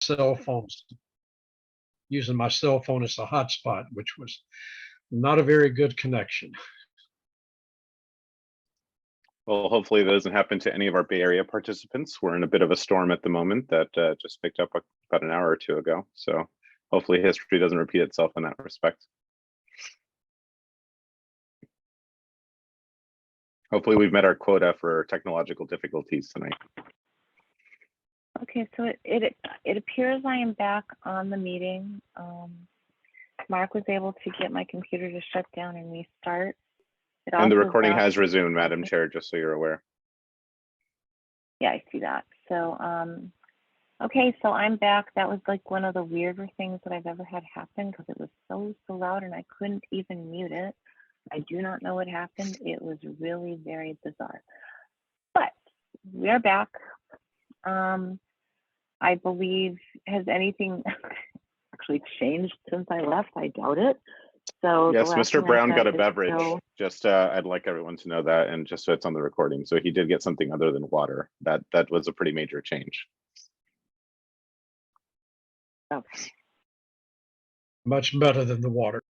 cell phone, using my cell phone as a hotspot, which was not a very good connection. Well, hopefully that doesn't happen to any of our Bay Area participants. We're in a bit of a storm at the moment that just picked up about an hour or two ago. So hopefully history doesn't repeat itself in that respect. Hopefully we've met our quota for technological difficulties tonight. Okay, so it appears I am back on the meeting. Mark was able to get my computer to shut down and restart. And the recording has resumed, Madam Chair, just so you're aware. Yeah, I see that. So, okay, so I'm back. That was like one of the weirder things that I've ever had happen because it was so loud and I couldn't even mute it. I do not know what happened. It was really very bizarre. But we are back. I believe, has anything actually changed since I left? I doubt it. So yes, Mr. Brown got a beverage. Just I'd like everyone to know that, and just so it's on the recording. So he did get something other than water. That was a pretty major change. Okay. Much better than the water.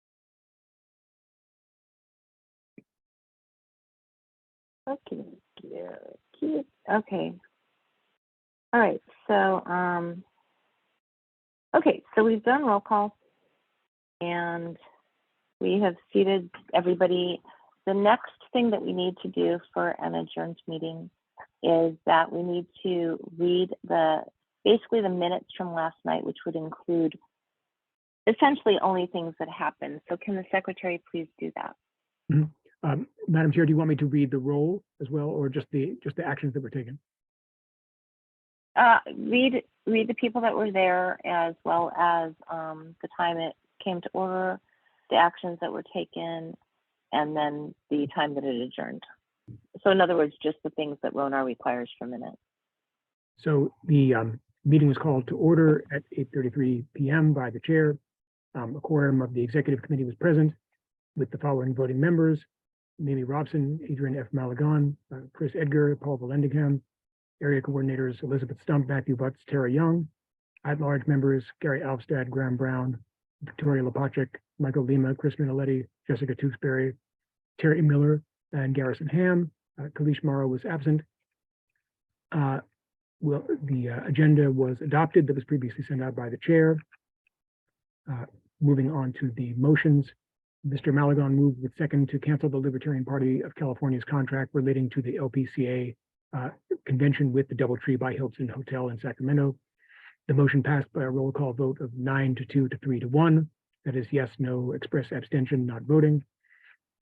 Okay. Okay. All right. So okay. So we've done roll call, and we have seated everybody. The next thing that we need to do for an adjourned meeting is that we need to read basically the minutes from last night, which would include essentially only things that happened. So can the secretary please do that? Mm-hmm. Madam Chair, do you want me to read the roll as well, or just the actions that were taken? Read the people that were there, as well as the time it came to order, the actions that were taken, and then the time that it adjourned. So in other words, just the things that Ronar requires for minutes. So the meeting was called to order at 8:33 p.m. by the chair. A quorum of the executive committee was present with the following voting members: Mamie Robson, Adrian F. Malagon, Chris Edgar, Paul Valendingham, area coordinators Elizabeth Stump, Matthew Butts, Tara Young, at-large members Gary Alvstad, Graham Brown, Victoria Lepacek, Michael Lima, Chris Minnelletti, Jessica Tewksbury, Terry Miller, and Garrison Ham. Kalish Morrow was absent. The agenda was adopted that was previously sent out by the chair. Moving on to the motions, Mr. Malagon moved with second to cancel the Libertarian Party of California's contract relating to the LPCA convention with the DoubleTree by Hilton Hotel in Sacramento. The motion passed by a roll call vote of 9-2 to 3-1. That is yes, no, express abstention, not voting.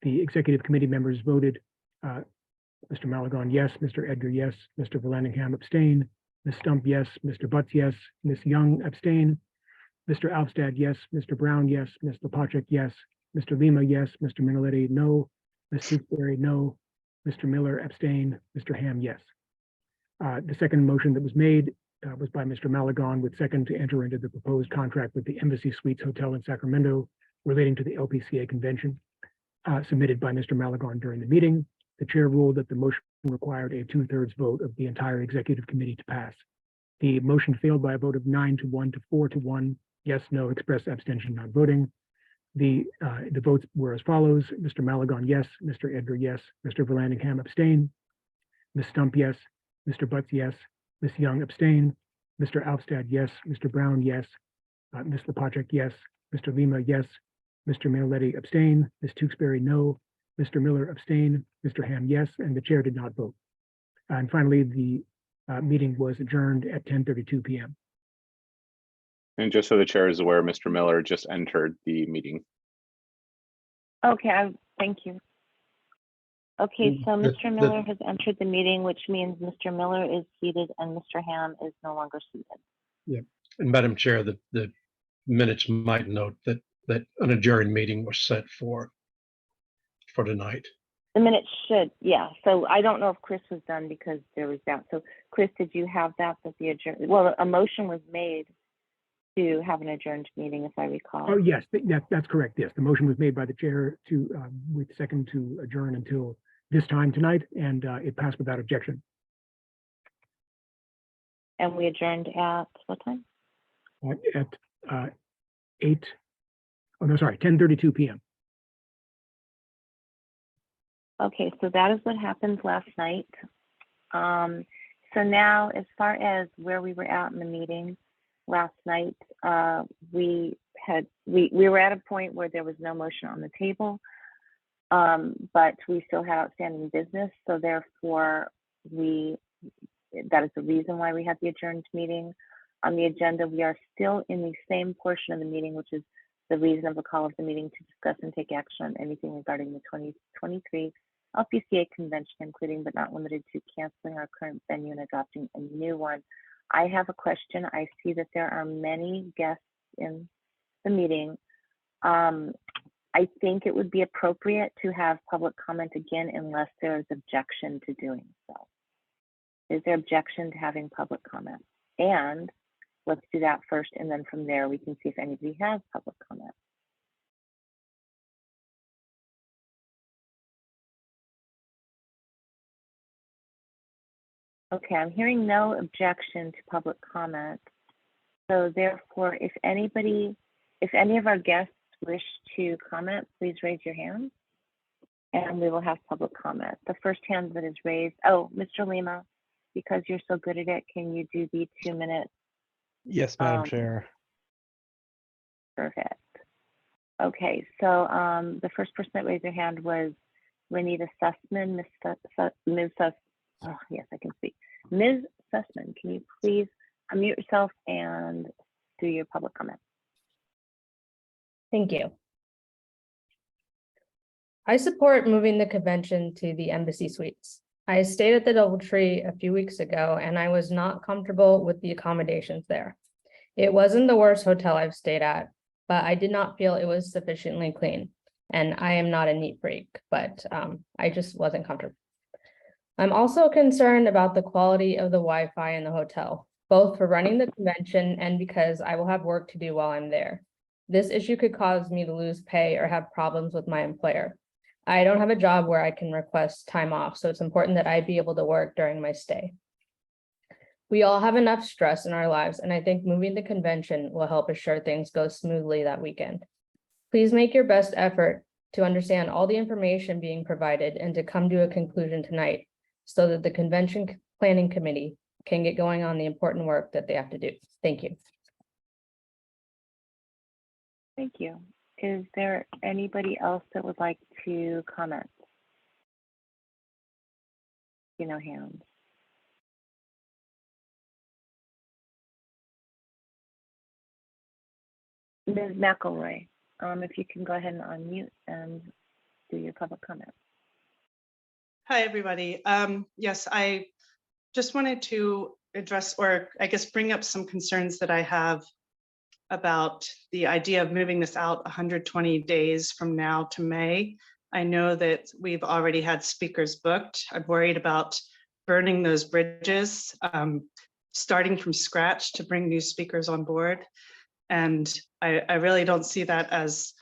The executive committee members voted Mr. Malagon, yes, Mr. Edgar, yes, Mr. Vallandigham abstain, Ms. Stump, yes, Mr. Butts, yes, Ms. Young abstain, Mr. Alvstad, yes, Mr. Brown, yes, Ms. Lepacek, yes, Mr. Lima, yes, Mr. Minnelletti, no, Ms. Tewksbury, no, Mr. Miller abstain, Mr. Ham, yes. The second motion that was made was by Mr. Malagon with second to enter into the proposed contract with the Embassy Suites Hotel in Sacramento relating to the LPCA convention, submitted by Mr. Malagon during the meeting. The chair ruled that the motion required a 2/3 vote of the entire executive committee to pass. The motion failed by a vote of 9-1 to 4-1. Yes, no, express abstention, not voting. The votes were as follows: Mr. Malagon, yes; Mr. Edgar, yes; Mr. Vallandigham abstain; Ms. Stump, yes; Mr. Butts, yes; Ms. Young abstain; Mr. Alvstad, yes; Mr. Brown, yes; Ms. Lepacek, yes; Mr. Lima, yes; Mr. Minnelletti abstain; Ms. Tewksbury, no; Mr. Miller abstain; Mr. Ham, yes; and the chair did not vote. And finally, the meeting was adjourned at 10:32 p.m. And just so the chair is aware, Mr. Miller just entered the meeting. Okay, thank you. Okay, so Mr. Miller has entered the meeting, which means Mr. Miller is seated and Mr. Ham is no longer seated. Yeah, and Madam Chair, the minutes might note that an adjourned meeting was set for tonight. The minutes should, yeah. So I don't know if Chris was done because there was that. So Chris, did you have that the adjourned? Well, a motion was made to have an adjourned meeting, if I recall. Oh, yes, that's correct. Yes, the motion was made by the chair to with second to adjourn until this time tonight, and it passed without objection. And we adjourned at what time? at 10:32 p.m. Okay, so that is what happened last night. So now, as far as where we were at in the meeting last night, we were at a point where there was no motion on the table, but we still had outstanding business. So therefore, that is the reason why we had the adjourned meeting on the agenda. We are still in the same portion of the meeting, which is the reason of the call of the meeting, to discuss and take action on anything regarding the 2023 LPCA Convention, including but not limited to canceling our current venue and adopting a new one. I have a question. I see that there are many guests in the meeting. I think it would be appropriate to have public comment again unless there is objection to doing so. Is there objection to having public comment? And let's do that first, and then from there we can see if anybody has public comment. Okay, I'm hearing no objection to public comment. So therefore, if any of our guests wish to comment, please raise your hand and we will have public comment. The first hand that is raised, oh, Mr. Lima, because you're so good at it, can you do the 2 minute? Yes, Madam Chair. Perfect. Okay, so the first person that raised their hand was Renita Sussman. Oh, yes, I can speak. Ms. Sussman, can you please unmute yourself and do your public comment? Thank you. I support moving the convention to the Embassy Suites. I stayed at the DoubleTree a few weeks ago and I was not comfortable with the accommodations there. It wasn't the worst hotel I've stayed at, but I did not feel it was sufficiently clean. And I am not a neat freak, but I just wasn't comfortable. I'm also concerned about the quality of the Wi-Fi in the hotel, both for running the convention and because I will have work to do while I'm there. This issue could cause me to lose pay or have problems with my employer. I don't have a job where I can request time off, so it's important that I be able to work during my stay. We all have enough stress in our lives, and I think moving the convention will help assure things go smoothly that weekend. Please make your best effort to understand all the information being provided and to come to a conclusion tonight so that the Convention Planning Committee can get going on the important work that they have to do. Thank you. Thank you. Is there anybody else that would like to comment? You know, hands. Ms. McElroy, if you can go ahead and unmute and do your public comment. Hi, everybody. Yes, I just wanted to address, or I guess bring up some concerns that I have about the idea of moving this out 120 days from now to May. I know that we've already had speakers booked. I'm worried about burning those bridges, starting from scratch to bring new speakers on board. And I really don't see that as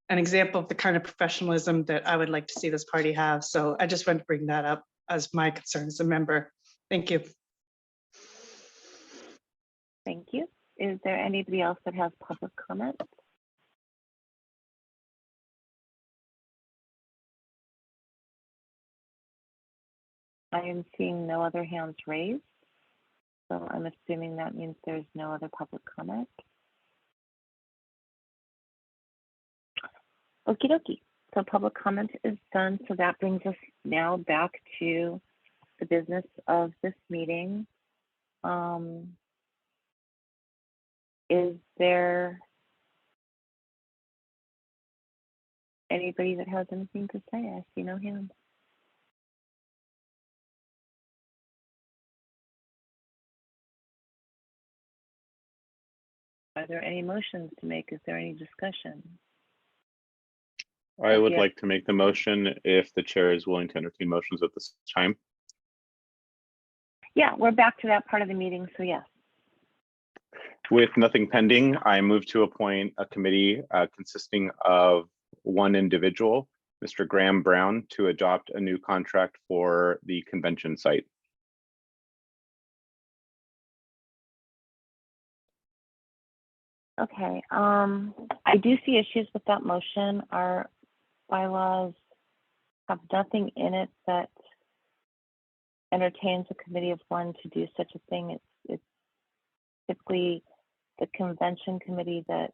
an example of the kind of professionalism that I would like to see this party have. So I just want to bring that up as my concern as a member. Thank you. Thank you. Is there anybody else that has public comment? I am seeing no other hands raised. So I'm assuming that means there's no other public comment. Okie dokie. So public comment is done. So that brings us now back to the business of this meeting. Is there anybody that has anything to say? I see no hands. Are there any motions to make? Is there any discussion? I would Yeah. like to make the motion if the chair is willing to entertain motions at this time. Yeah, we're back to that part of the meeting, so yes. With nothing pending, I move to appoint a committee consisting of one individual, Mr. Graham Brown, to adopt a new contract for the convention site. Okay, I do see issues with that motion. Our bylaws have nothing in it that entertains a committee of one to do such a thing. It's typically the convention committee that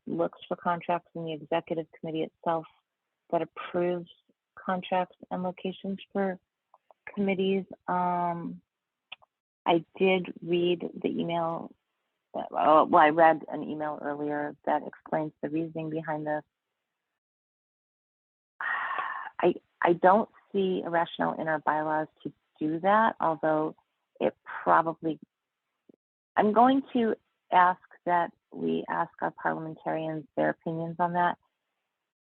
looks for contracts, and the executive committee itself that approves contracts and locations for committees. I did read the email that, well, I read an email earlier that explains the reasoning behind this. I don't see a rationale in our bylaws to do that, although it probably, I'm going to ask that we ask our parliamentarians their opinions on that,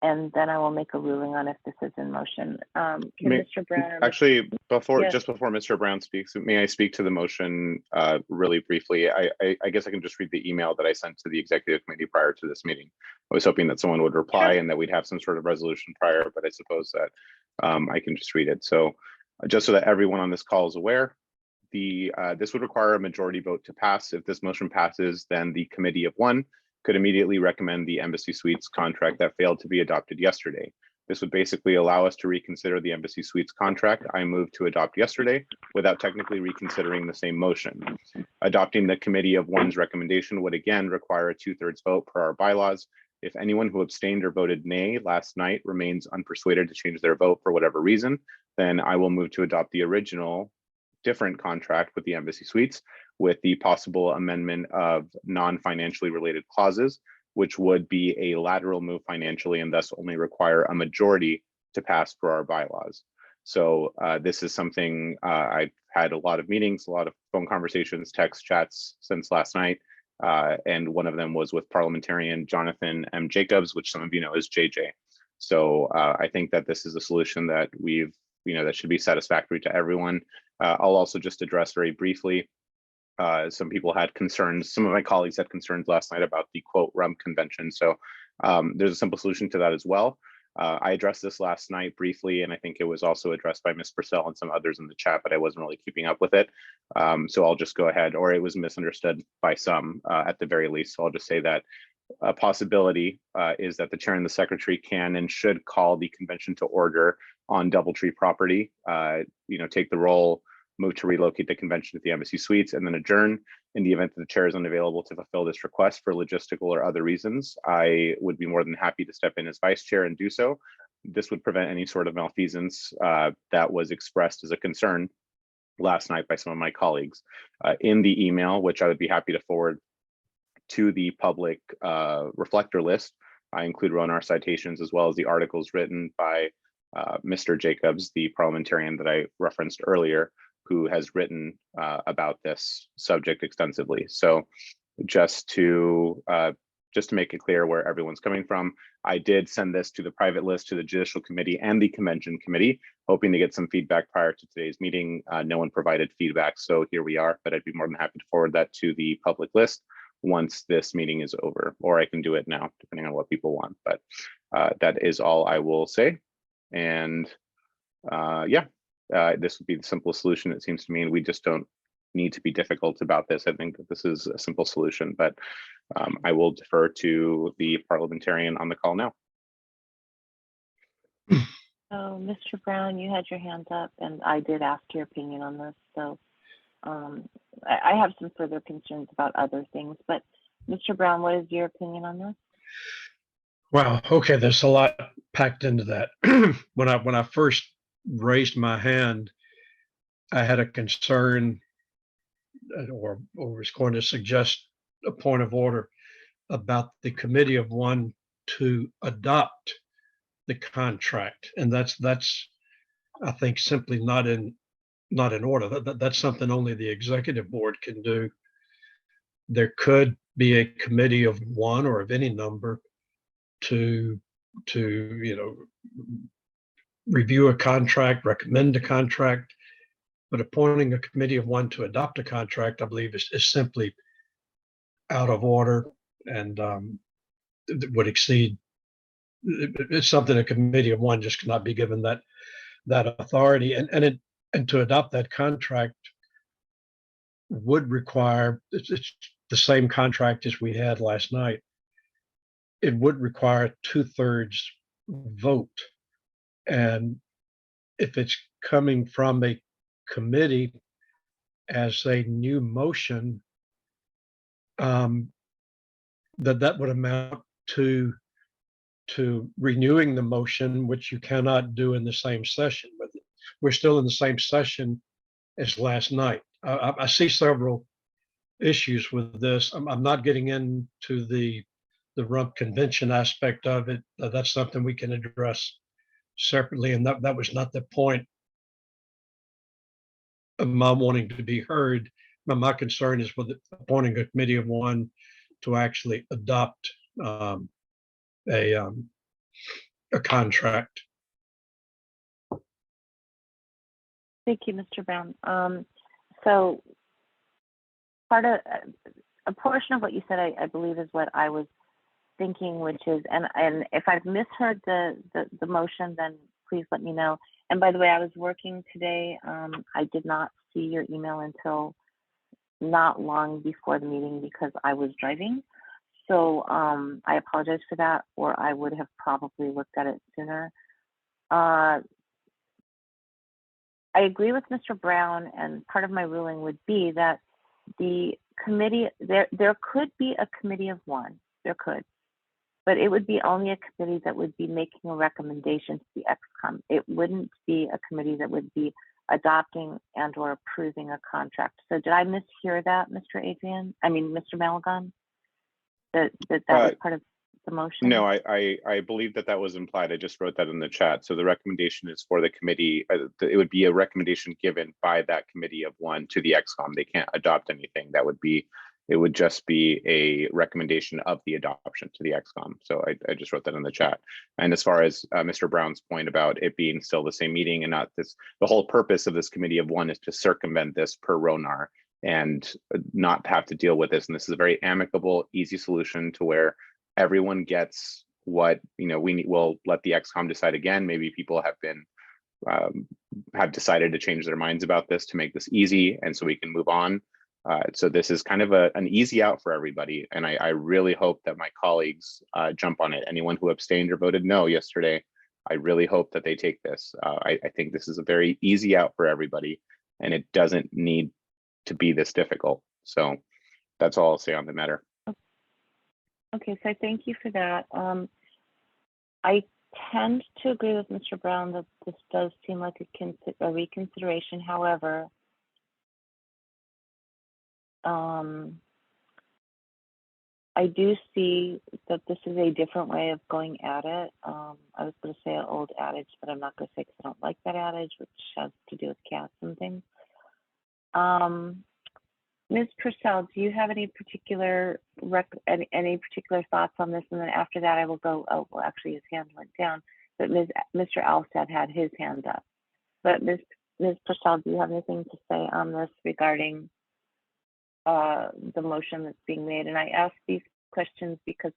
and then I will make a ruling on if this is in motion. Can Mr. Brown? Actually, Yes. just before Mr. Brown speaks, may I speak to the motion really briefly? I guess I can just read the email that I sent to the executive committee prior to this meeting. I was hoping that someone would reply and that we'd have some sort of resolution prior, but I suppose that I can just read it. So just so that everyone on this call is aware, this would require a majority vote to pass. If this motion passes, then the committee of one could immediately recommend the Embassy Suites contract that failed to be adopted yesterday. This would basically allow us to reconsider the Embassy Suites contract I moved to adopt yesterday without technically reconsidering the same motion. Adopting the committee of one's recommendation would again require a 2/3 vote per our bylaws. If anyone who abstained or voted nay last night remains unpersuaded to change their vote for whatever reason, then I will move to adopt the original different contract with the Embassy Suites with the possible amendment of non-financially related clauses, which would be a lateral move financially and thus only require a majority to pass per our bylaws. So this is something I've had a lot of meetings, a lot of phone conversations, text chats since last night. And one of them was with parliamentarian Jonathan M. Jacobs, which some of you know as JJ. So I think that this is a solution that that should be satisfactory to everyone. I'll also just address very briefly, some people had concerns, some of my colleagues had concerns last night about the quote RUM convention. So there's a simple solution to that as well. I addressed this last night briefly, and I think it was also addressed by Ms. Purcell and some others in the chat, but I wasn't really keeping up with it. So I'll just go ahead, or it was misunderstood by some at the very least. So I'll just say that a possibility is that the chair and the secretary can and should call the convention to order on DoubleTree property, take the roll, move to relocate the convention to the Embassy Suites, and then adjourn. In the event that the chair is unavailable to fulfill this request for logistical or other reasons, I would be more than happy to step in as vice chair and do so. This would prevent any sort of malfeasance that was expressed as a concern last night by some of my colleagues. In the email, which I would be happy to forward to the public reflector list, I include Ronar citations as well as the articles written by Mr. Jacobs, the parliamentarian that I referenced earlier, who has written about this subject extensively. So just to make it clear where everyone's coming from, I did send this to the private list, to the Judicial Committee and the Convention Committee, hoping to get some feedback prior to today's meeting. No one provided feedback, so here we are, but I'd be more than happy to forward that to the public list once this meeting is over, or I can do it now, depending on what people want. But that is all I will say. And this would be the simplest solution, it seems to me, and we just don't need to be difficult about this. I think that this is a simple solution, but I will defer to the parliamentarian on the call now. So, Mr. Brown, you had your hands up, and I did ask your opinion on this. So I have some further concerns about other things, but Mr. Brown, what is your opinion on this? Wow. Okay. There's a lot packed into that. When I first raised my hand, I had a concern or was going to suggest a point of order about the committee of one to adopt the contract. And that's I think simply not in order. That's something only the executive board can do. There could be a committee of one or of any number to review a contract, recommend a contract, but appointing a committee of one to adopt a contract, I believe, is simply out of order and would exceed. It's something a committee of one just cannot be given that authority, and to adopt that contract would require, it's the same contract as we had last night, it would require a 2/3 vote. And if it's coming from a committee as a new motion, that would amount to renewing the motion, which you cannot do in the same session. But we're still in the same session as last night. I see several issues with this. I'm not getting into the rump convention aspect of it. That's something we can address separately, and that was not the point of my wanting to be heard. My concern is with appointing a committee of one to actually adopt a contract. Thank you, Mr. Brown. So part of a portion of what you said, I believe, is what I was thinking, which is, and if I've misheard the motion, then please let me know. And by the way, I was working today. I did not see your email until not long before the meeting because I was driving. So I apologize for that, or I would have probably looked at it sooner. I agree with Mr. Brown, and part of my ruling would be that the committee, there could be a committee of one, there could, but it would be only a committee that would be making a recommendation to the ExCom. It wouldn't be a committee that would be adopting and or approving a contract. So did I mishear that, Mr. Malagon? That was part of the motion? No, I believe that was implied. I just wrote that in the chat. So the recommendation is for the committee. It would be a recommendation given by that committee of one to the ExCom. They can't adopt anything. It would just be a recommendation of the adoption to the ExCom. So I just wrote that in the chat. And as far as Mr. Brown's point about it being still the same meeting and not this, the whole purpose of this committee of one is to circumvent this per RONAR and not have to deal with this. And this is a very amicable, easy solution to where everyone gets what, we'll let the ExCom decide again. Maybe people have decided to change their minds about this to make this easy, and so we can move on. So this is kind of an easy out for everybody. And I really hope that my colleagues jump on it. Anyone who abstained or voted no yesterday, I really hope that they take this. I think this is a very easy out for everybody, and it doesn't need to be this difficult. So that's all I'll say on the matter. Okay, so thank you for that. I tend to agree with Mr. Brown that this does seem like a reconsideration. However, I do see that this is a different way of going at it. I was going to say an old adage, but I'm not going to say because I don't like that adage, which has to do with cats and things. Ms. Purcell, do you have any particular thoughts on this? And then after that, I will go. Oh, well, actually, his hand went down, but Mr. Alstad had his hand up. But Ms. Purcell, do you have anything to say on this regarding the motion that's being made? And I ask these questions because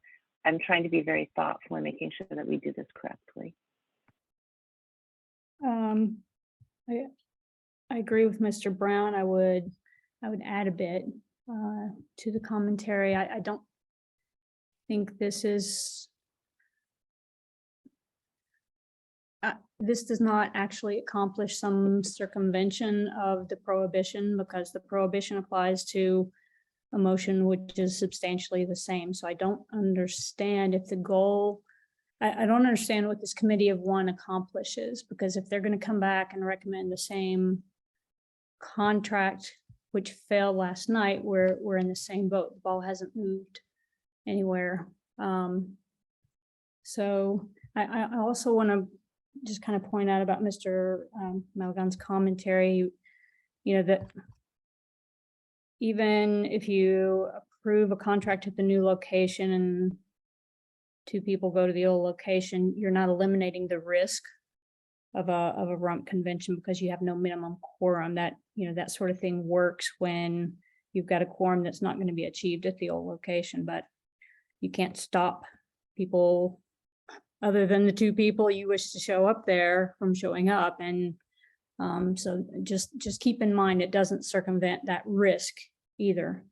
I'm trying to be very thoughtful in making sure that we do this correctly. I agree with Mr. Brown. I would add a bit to the commentary. I don't think this is this does not actually accomplish some circumvention of the prohibition, because the prohibition applies to a motion which is substantially the same. So I don't understand if the goal, I don't understand what this committee of one accomplishes, because if they're going to come back and recommend the same contract which failed last night, we're in the same boat. The ball hasn't moved anywhere. So I also want to just kind of point out about Mr. Malagon's commentary, that even if you approve a contract at the new location and two people go to the old location, you're not eliminating the risk of a rump convention because you have no minimum quorum. That that sort of thing works when you've got a quorum that's not going to be achieved at the old location, but you can't stop people other than the two people you wish to show up there from showing up. And so just keep in mind, it doesn't circumvent that risk either.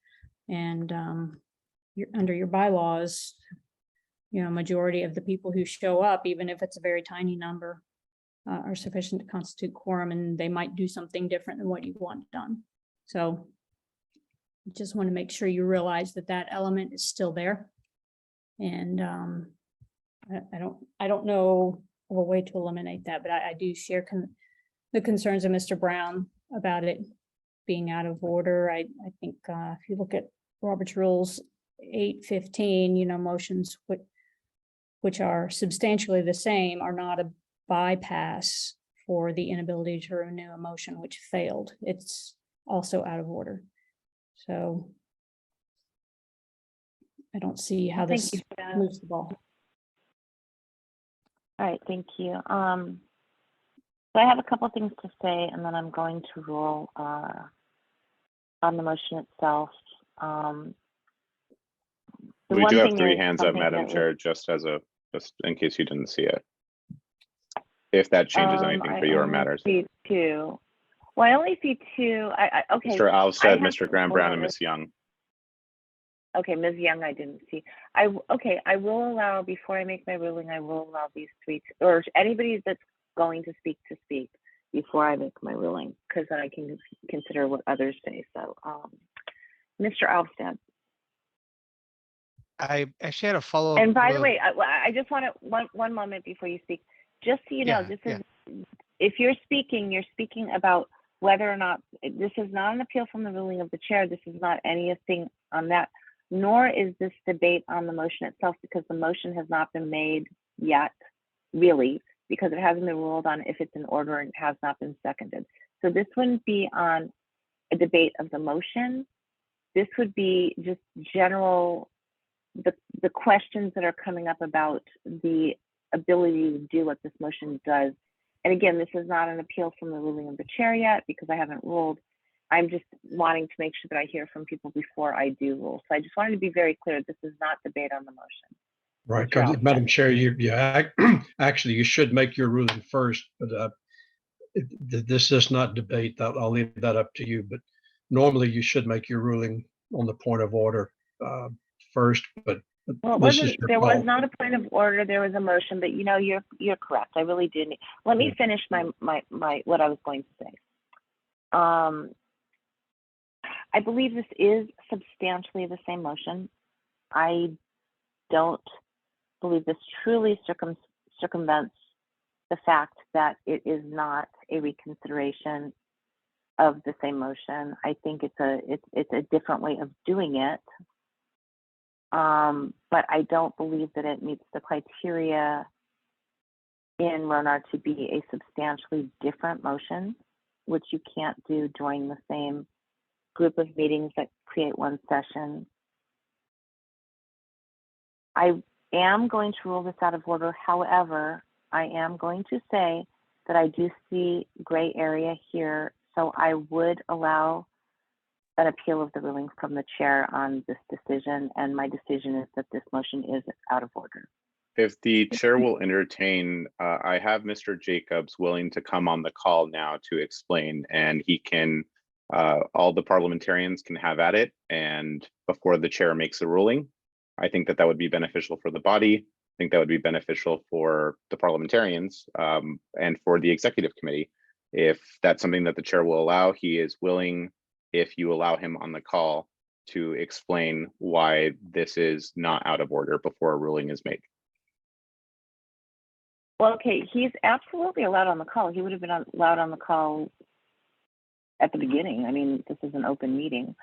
And under your bylaws, majority of the people who show up, even if it's a very tiny number, are sufficient to constitute quorum, and they might do something different than what you want done. So just want to make sure you realize that that element is still there. And I don't know of a way to eliminate that, but I do share the concerns of Mr. Brown about it being out of order. I think if you look at Robert's Rules 8:15, motions which are substantially the same are not a bypass for the inability to renew a motion which failed. It's also out of order. So I don't see how Thank this you for that. moves the ball. All right, thank you. So I have a couple things to say, and then I'm going to rule on the motion itself. We do have 3 hands up, Madam Chair, just in case you didn't see it. If that changes anything for you or matters. I only see 2. Well, I only see 2. Okay. Mr. Alvstead, Mr. Graham Brown, and Ms. Young. Okay, Ms. Young, I didn't see. I will allow, before I make my ruling, I will allow these 3, or anybody that's going to speak before I make my ruling, because then I can consider what others say. So, Mr. Alvstead. I actually had a follow-up. And by the way, I just want to, one moment before you speak, just so you know, if you're speaking about whether or not, this is not an appeal from the ruling of the chair. This is not anything on that, nor is this debate on the motion itself, because the motion has not been made yet, really, because it hasn't been ruled on if it's in order and has not been seconded. So this wouldn't be on a debate of the motion. This would be just general, the questions that are coming up about the ability to do what this motion does. And again, this is not an appeal from the ruling of the chair yet, because I haven't ruled. I'm just wanting to make sure that I hear from people before I do rule. So I just wanted to be very clear, this is not debate on the motion. Right, because Madam Chair, actually, you should make your ruling first, but this is not debate. I'll leave that up to you. But normally, you should make your ruling on the point of order first. But well, there was not a point of order. There was a motion, but you're correct. I really didn't. Let me finish my what I was going to say. I believe this is substantially the same motion. I don't believe this truly circumvents the fact that it is not a reconsideration of the same motion. I think it's a different way of doing it. But I don't believe that it meets the criteria in RONR to be a substantially different motion, which you can't do during the same group of meetings that create one session. I am going to rule this out of order. However, I am going to say that I do see gray area here. So I would allow an appeal of the ruling from the chair on this decision. And my decision is that this motion is out of order. If the chair will entertain, I have Mr. Jacobs willing to come on the call now to explain, and he can, all the parliamentarians can have at it. And before the chair makes a ruling, I think that would be beneficial for the body. I think that would be beneficial for the parliamentarians and for the executive committee. If that's something that the chair will allow, he is willing, if you allow him on the call, to explain why this is not out of order before a ruling is made. Well, okay, he's absolutely allowed on the call. He would have been allowed on the call at the beginning. I mean, this is an open meeting.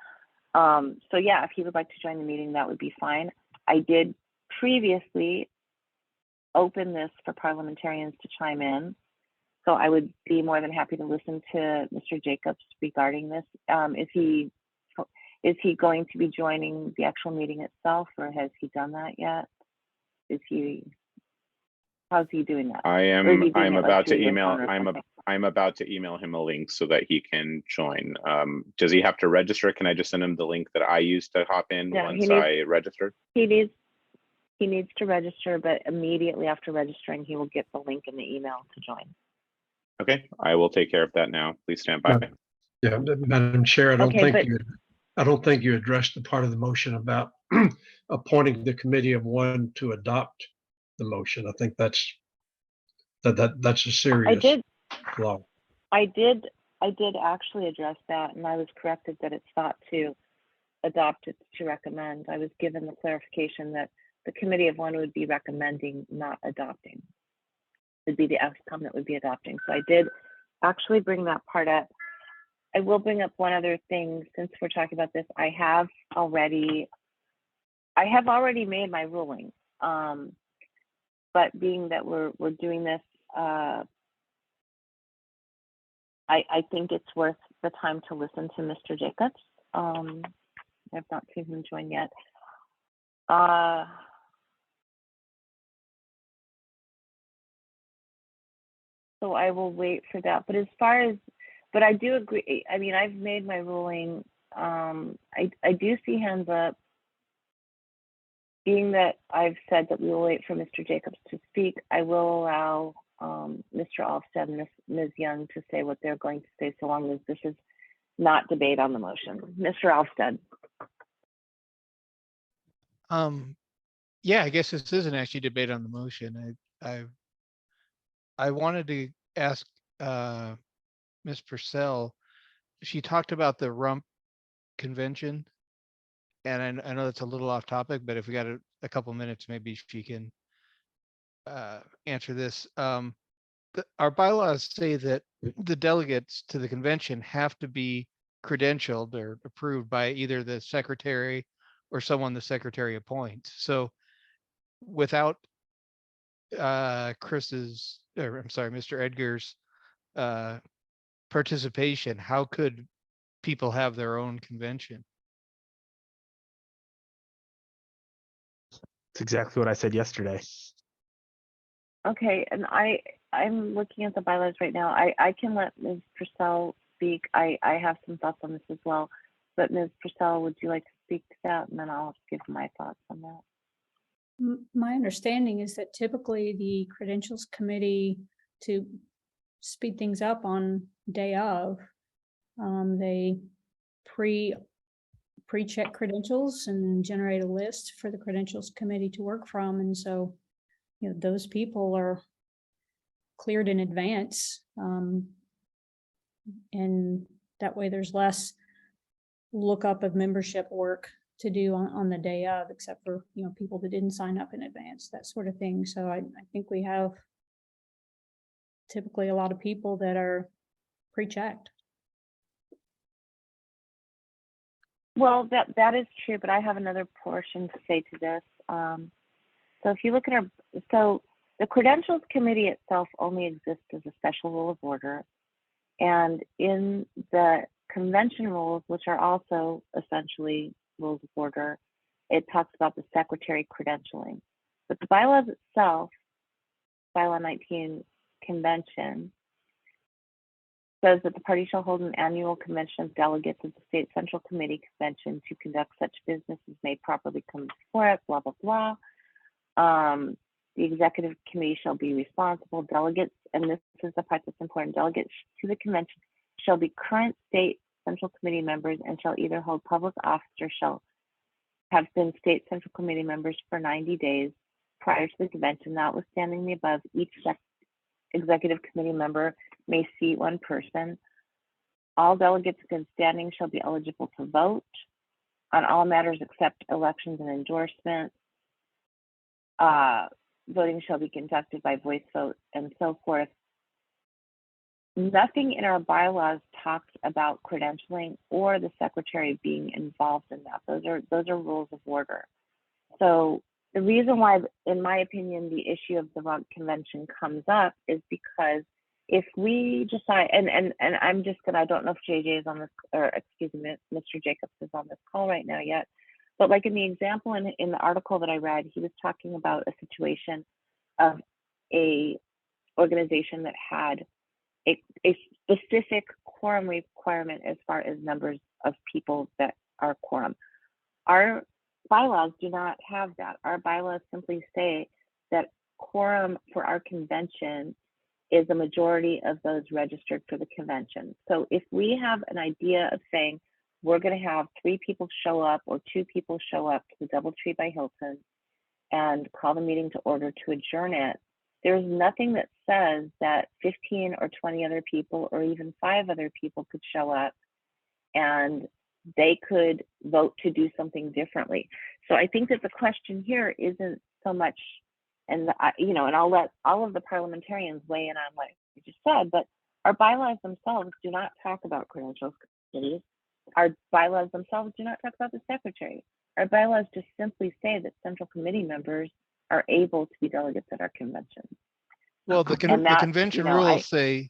So yeah, if he would like to join the meeting, that would be fine. I did previously open this for parliamentarians to chime in. So I would be more than happy to listen to Mr. Jacobs regarding this. Is he going to be joining the actual meeting itself, or has he done that yet? How's he doing that? I'm about to email him a link so that he can join. Does he have to register? Can I just send him the link that I used to hop in once I registered? He needs to register, but immediately after registering, he will get the link in the email to join. Okay, I will take care of that now. Please stand by. Yeah, Madam Chair, I don't think I don't think you addressed the part of the motion about appointing the committee of one to adopt the motion. I think that's a I serious did, flaw. I did actually address that, and I was corrected that it's not to adopt, it's to recommend. I was given the clarification that the committee of one would be recommending, not adopting. It'd be the outcome that would be adopting. So I did actually bring that part up. I will bring up one other thing since we're talking about this. I have already made my ruling. But being that we're doing this, I think it's worth the time to listen to Mr. Jacobs. I've not seen him join yet. So I will wait for that. But but I do agree. I mean, I've made my ruling. I do see hands up. Being that I've said that we will wait for Mr. Jacobs to speak, I will allow Mr. Alsted and Ms. Young to say what they're going to say, so long as this is not debate on the motion. Mr. Alsted. Yeah, I guess this isn't actually debate on the motion. I wanted to ask Ms. Purcell. She talked about the rump convention, and I know that's a little off topic, but if we got a couple minutes, maybe she can answer this. Our bylaws say that the delegates to the convention have to be credentialed or approved by either the secretary or someone the secretary appoints. So without Mr. Edgar's participation, how could people have their own convention? It's exactly what I said yesterday. Okay, and I'm looking at the bylaws right now. I can let Ms. Purcell speak. I have some thoughts on this as well. But Ms. Purcell, would you like to speak to that? And then I'll give my thoughts on that. My understanding is that typically the credentials committee, to speed things up on day of, they pre-check credentials and generate a list for the credentials committee to work from. And so, you know, those people are cleared in advance. And that way there's less lookup of membership work to do on the day of, except for, you know, people that didn't sign up in advance, that sort of thing. So I think we have typically a lot of people that are pre-checked. Well, that is true, but I have another portion to say to this. So if you look at so the credentials committee itself only exists as a special rule of order. And in the convention rules, which are also essentially rules of order, it talks about the secretary credentialing. But the bylaws itself, bylaw 19 convention, says that the party shall hold an annual convention of delegates of the state central committee convention to conduct such business as may properly come before it, blah, blah, blah. The executive committee shall be responsible. Delegates, and this is the part that's important, delegates to the convention shall be current state central committee members and shall either hold public office or shall have been state central committee members for 90 days prior to the convention. Notwithstanding the above, each executive committee member may seat one person. All delegates in good standing shall be eligible to vote on all matters except elections and endorsements. Voting shall be conducted by voice vote and so forth. Nothing in our bylaws talks about credentialing or the secretary being involved in that. Those are rules of order. So the reason why, in my opinion, the issue of the rump convention comes up is because if we decide, and I'm just gonna, I don't know if JJ is on this, or excuse me, Mr. Jacobs is on this call right now yet, but like in the example in the article that I read, he was talking about a situation of a organization that had a specific quorum requirement as far as numbers of people that are quorum. Our bylaws do not have that. Our bylaws simply say that quorum for our convention is a majority of those registered for the convention. So if we have an idea of saying we're going to have 3 people show up or 2 people show up to the DoubleTree by Hilton and call the meeting to order to adjourn it, there's nothing that says that 15 or 20 other people or even 5 other people could show up and they could vote to do something differently. So I think that the question here isn't so much, and you know, and I'll let all of the parliamentarians weigh in on what you just said, but our bylaws themselves do not talk about credentials committees. Our bylaws themselves do not talk about the secretary. Our bylaws just simply say that central committee members are able to be delegates at our convention. Well, the And that, convention you know, rules say.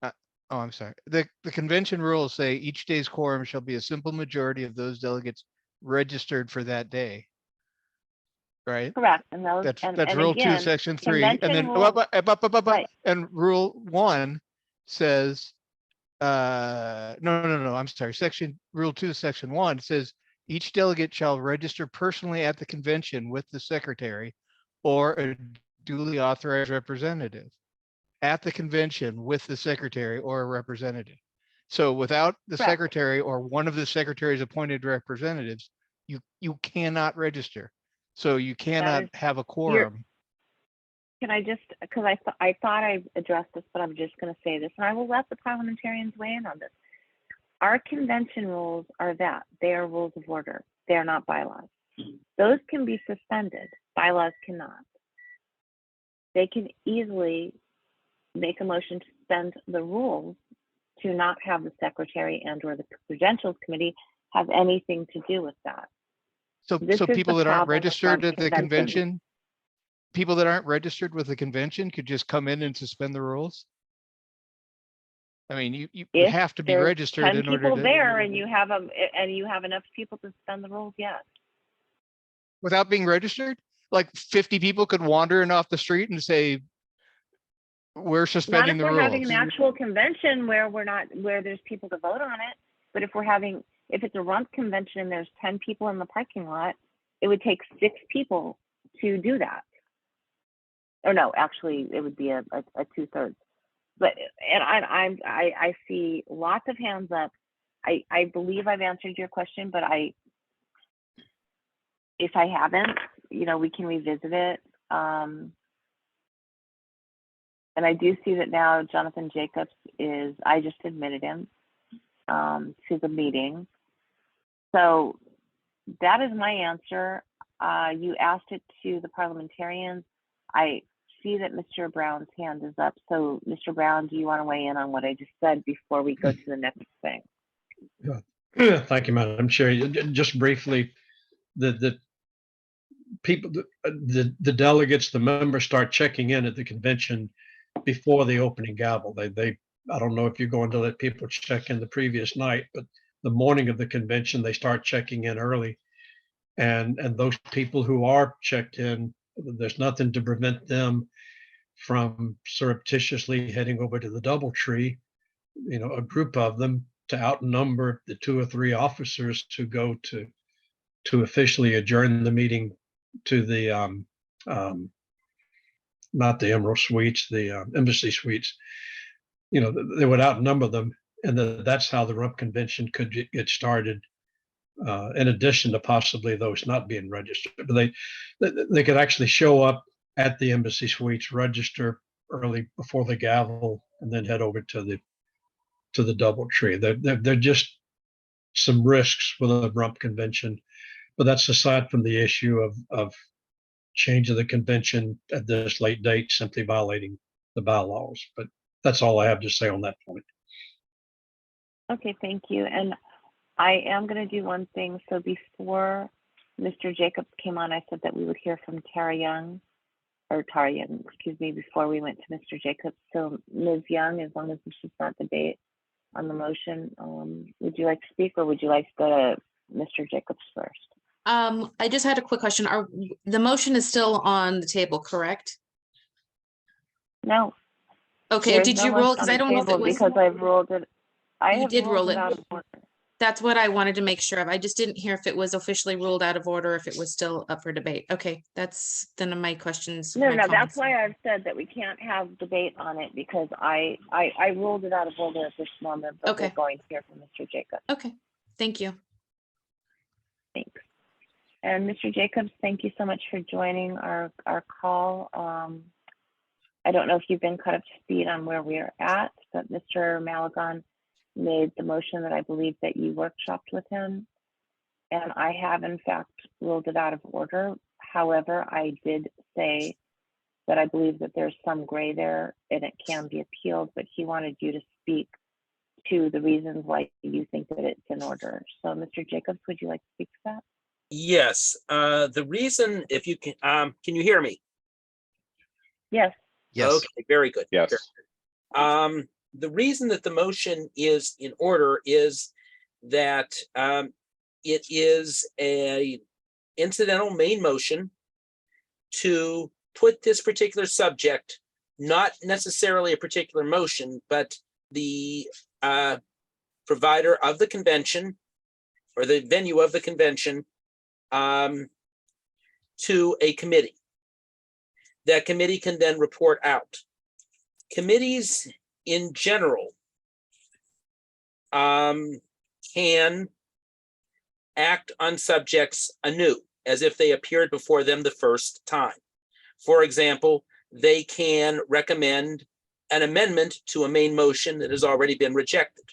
Oh, I'm sorry. The convention rules say each day's quorum shall be a simple majority of those delegates registered for that day. Right? correct. And those, That's and rule 2, again, section 3, and convention then rules, right. and rule 1 says, no, I'm sorry. Rule 2, section 1 says each delegate shall register personally at the convention with the secretary or a duly authorized representative at the convention with the secretary or a representative. So without the Correct. secretary or one of the secretary's appointed representatives, you cannot register. So you cannot have a quorum. Can I just, because I thought I addressed this, but I'm just going to say this, and I will let the parliamentarians weigh in on this. Our convention rules are that they are rules of order. They are not bylaws. Those can be suspended. Bylaws cannot. They can easily make a motion to suspend the rules to not have the secretary and or the credentials committee have anything to do with that. So This is people the that aren't problem with registered at the conventions. convention, people that aren't registered with the convention could just come in and suspend the rules? I mean, you If have to be there's registered 10 in order people to, there and you have enough people to suspend the rules, yes. without being registered? Like 50 people could wander in off the street and say, we're Not suspending if the we're having rules. an actual convention where there's people to vote on it. But if it's a rump convention and there's 10 people in the parking lot, it would take 6 people to do that. Or no, actually it would be a 2/3. But, and I see lots of hands up. I believe I've answered your question, but if I haven't, you know, we can revisit it. And I do see that now Jonathan Jacobs I just admitted him to the meeting. So that is my answer. You asked it to the parliamentarians. I see that Mr. Brown's hand is up. So Mr. Brown, do you want to weigh in on what I just said before we go to the next thing? Thank you, Madam Chair. Just briefly, the people, the delegates, the members start checking in at the convention before the opening gavel. I don't know if you're going to let people check in the previous night, but the morning of the convention, they start checking in early. And those people who are checked in, there's nothing to prevent them from surreptitiously heading over to the DoubleTree, you know, a group of them, to outnumber the 2 or 3 officers to go to officially adjourn the meeting to the not the Emerald Suites, the Embassy Suites. You know, they would outnumber them, and that's how the rump convention could get started. In addition to possibly those not being registered, but they could actually show up at the Embassy Suites, register early before the gavel, and then head over to the DoubleTree. They're just some risks with a rump convention, but that's aside from the issue of change of the convention at this late date, simply violating the bylaws. But that's all I have to say on that point. Okay, thank you. And I am going to do one thing. So before Mr. Jacobs came on, I said that we would hear from Tara Young, excuse me, before we went to Mr. Jacobs. So Ms. Young, as long as she's not debate on the motion, would you like to speak, or would you like to go to Mr. Jacobs first? I just had a quick question. The motion is still on the table, correct? No. Okay, There's did no you roll? motion Because on I the don't know if it table was. because I've rolled it. I You have did roll rolled it. out of order. That's what I wanted to make sure of. I just didn't hear if it was officially ruled out of order, if it was still up for debate. Okay, that's then my questions. No, my no, that's comments. why I've said that we can't have debate on it because I ruled it out of order at this moment, but we're Okay. going to hear from Mr. Jacobs. Okay, thank you. Thanks. And Mr. Jacobs, thank you so much for joining our call. I don't know if you've been caught up to speed on where we're at, but Mr. Malagon made the motion that I believe that you workshopped with him. And I have in fact ruled it out of order. However, I did say that I believe that there's some gray there and it can be appealed, but he wanted you to speak to the reasons why you think that it's in order. So Mr. Jacobs, would you like to speak to that? Yes, the reason, if you can you hear me? Yes. Yes. Okay, very good. Yes. Very good. The reason that the motion is in order is that it is a incidental main motion to put this particular subject, not necessarily a particular motion, but the provider of the convention or the venue of the convention to a committee. That committee can then report out. Committees in general can act on subjects anew, as if they appeared before them the first time. For example, they can recommend an amendment to a main motion that has already been rejected,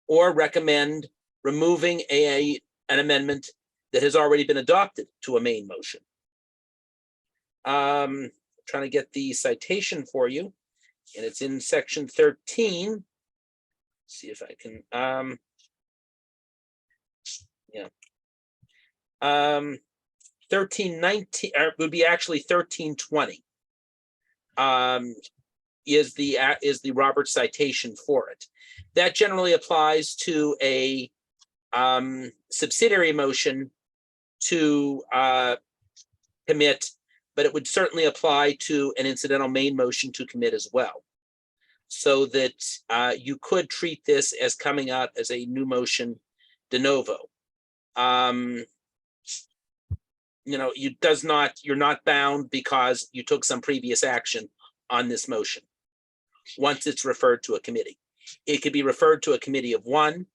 or recommend removing an amendment that has already been adopted to a main motion. Trying to get the citation for you, and it's in section 13. See if I can, 1319, or would be actually 1320. Is the Roberts citation for it. That generally applies to a subsidiary motion to commit, but it would certainly apply to an incidental main motion to commit as well. So that you could treat this as coming out as a new motion de novo. You're not bound because you took some previous action on this motion once it's referred to a committee. It could be referred to a committee of one,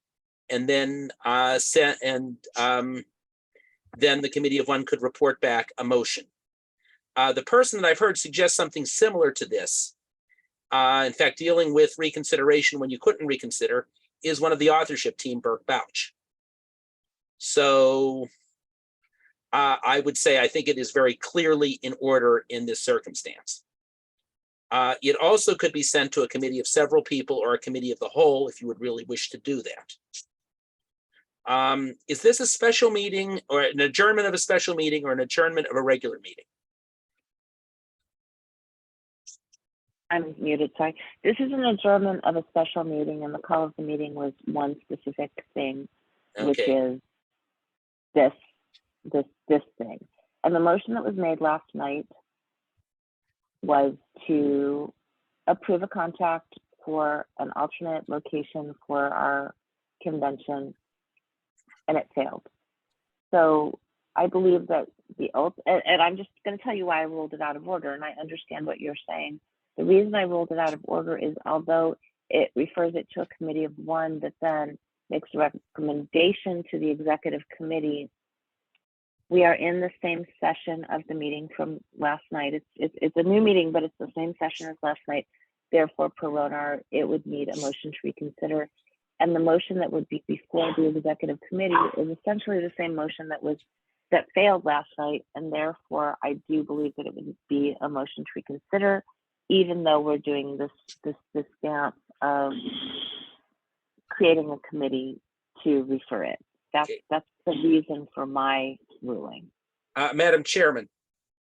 and then then the committee of one could report back a motion. The person that I've heard suggest something similar to this, in fact, dealing with reconsideration when you couldn't reconsider, is one of the authorship team, Burke Bouch. So I would say I think it is very clearly in order in this circumstance. It also could be sent to a committee of several people or a committee of the whole if you would really wish to do that. Is this a special meeting or an adjournment of a special meeting or an adjournment of a regular meeting? I'm muted, sorry. This is an adjournment of a special meeting, and the call of the meeting was one specific thing, which is this thing. And the motion that was made last night was to approve a contract for an alternate location for our convention, and it failed. So I believe that and I'm just going to tell you why I ruled it out of order, and I understand what you're saying. The reason I ruled it out of order is although it refers it to a committee of one that then makes a recommendation to the executive committee, we are in the same session of the meeting from last night. It's a new meeting, but it's the same session as last night. Therefore, per Ronar, it would need a motion to reconsider. And the motion that would be before the executive committee is essentially the same motion that failed last night. And therefore, I do believe that it would be a motion to reconsider, even though we're doing this dance of creating a committee to refer it. That's the reason for my ruling. Madam Chairman,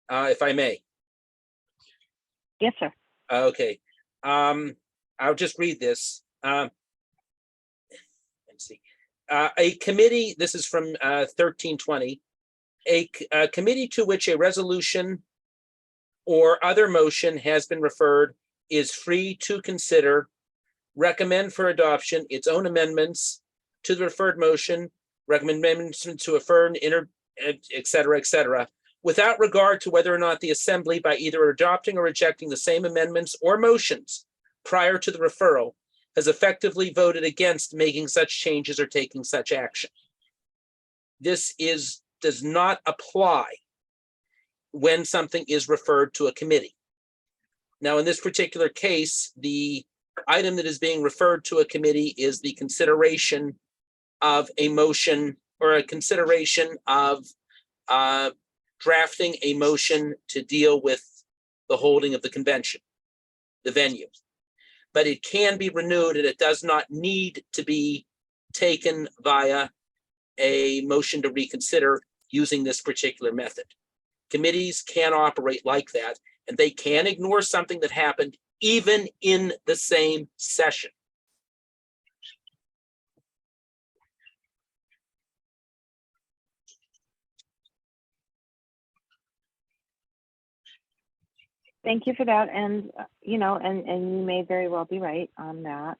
if I may. Yes, sir. Okay. I'll just read this. Let's see. A committee, this is from 1320, a committee to which a resolution or other motion has been referred is free to consider, recommend for adoption its own amendments to the referred motion, recommend amendments to affirm, et cetera, without regard to whether or not the assembly, by either adopting or rejecting the same amendments or motions prior to the referral, has effectively voted against making such changes or taking such action. This does not apply when something is referred to a committee. Now, in this particular case, the item that is being referred to a committee is the consideration of a motion or a consideration of drafting a motion to deal with the holding of the convention, the venue. But it can be renewed and it does not need to be taken via a motion to reconsider using this particular method. Committees can operate like that, and they can ignore something that happened even in the same session. Thank you for that. And, you know, and you may very well be right on that.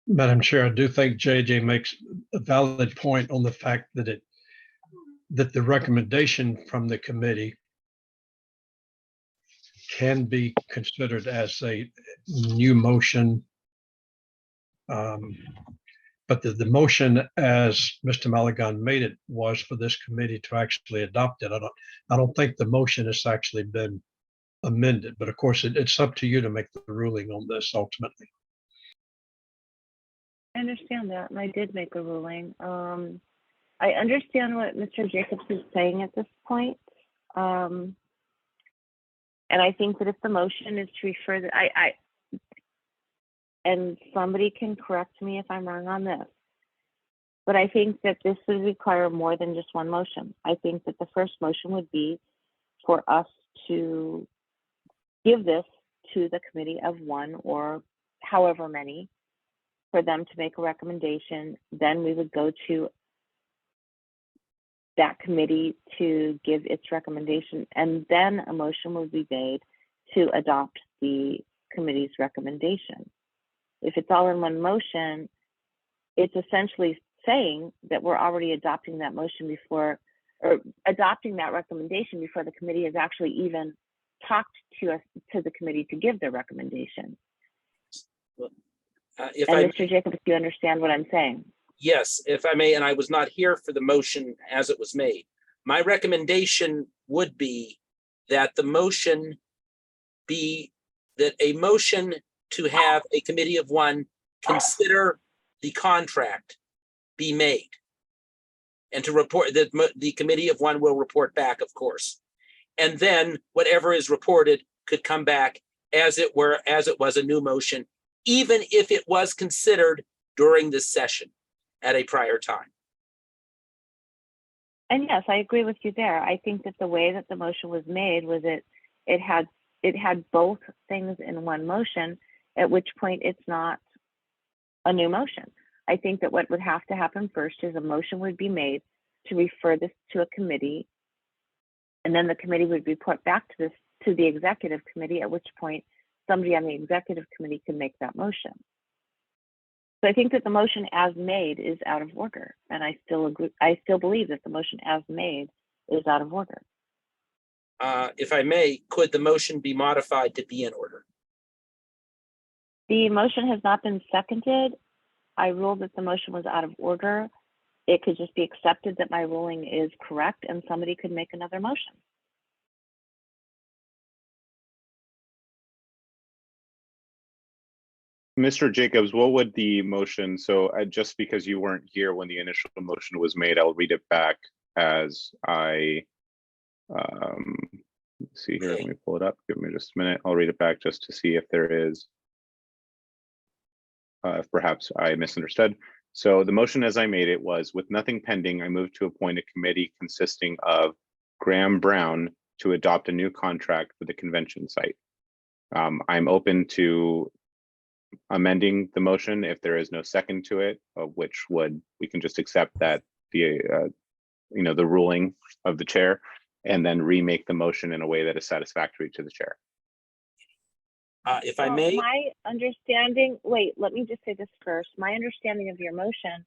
Madam Chair, I do think JJ makes a valid point on the fact that that the recommendation from the committee can be considered as a new motion. But the motion, as Mr. Maligan made it, was for this committee to actually adopt it. I don't think the motion has actually been amended, but of course it's up to you to make the ruling on this ultimately. I understand that, and I did make a ruling. I understand what Mr. Jacobs is saying at this point. And I think that if the motion is to refer that and somebody can correct me if I'm wrong on this, but I think that this would require more than just one motion. I think that the first motion would be for us to give this to the committee of one or however many, for them to make a recommendation. Then we would go to that committee to give its recommendation, and then a motion would be made to adopt the committee's recommendation. If it's all in one motion, it's essentially saying that we're already adopting that motion before, or adopting that recommendation before the committee has actually even talked to the committee to give their recommendation. And Mr. Jacobs, do you understand what I'm saying? Yes, if I may, and I was not here for the motion as it was made. My recommendation would be that the motion be that a motion to have a committee of one consider the contract be made, and to report that the committee of one will report back, of course. And then whatever is reported could come back as it was a new motion, even if it was considered during this session at a prior time. And yes, I agree with you there. I think that the way that the motion was made was it had both things in one motion, at which point it's not a new motion. I think that what would have to happen first is a motion would be made to refer this to a committee, and then the committee would report back to the executive committee, at which point somebody on the executive committee can make that motion. So I think that the motion as made is out of order, and I still agree. I still believe that the motion as made is out of order. If I may, could the motion be modified to be in order? The motion has not been seconded. I ruled that the motion was out of order. It could just be accepted that my ruling is correct, and somebody could make another motion. Mr. Jacobs, what would the motion, so just because you weren't here when the initial motion was made, I'll read it back as I, let's see here, let me pull it up, give me just a minute. I'll read it back just to see if there is, if perhaps I misunderstood. So the motion as I made it was, with nothing pending, I move to appoint a committee consisting of Graham Brown to adopt a new contract for the convention site. I'm open to amending the motion if there is no second to it, which we can just accept that the the ruling of the chair, and then remake the motion in a way that is satisfactory to the chair. If I Well, may, my understanding, wait, let me just say this first. My understanding of your motion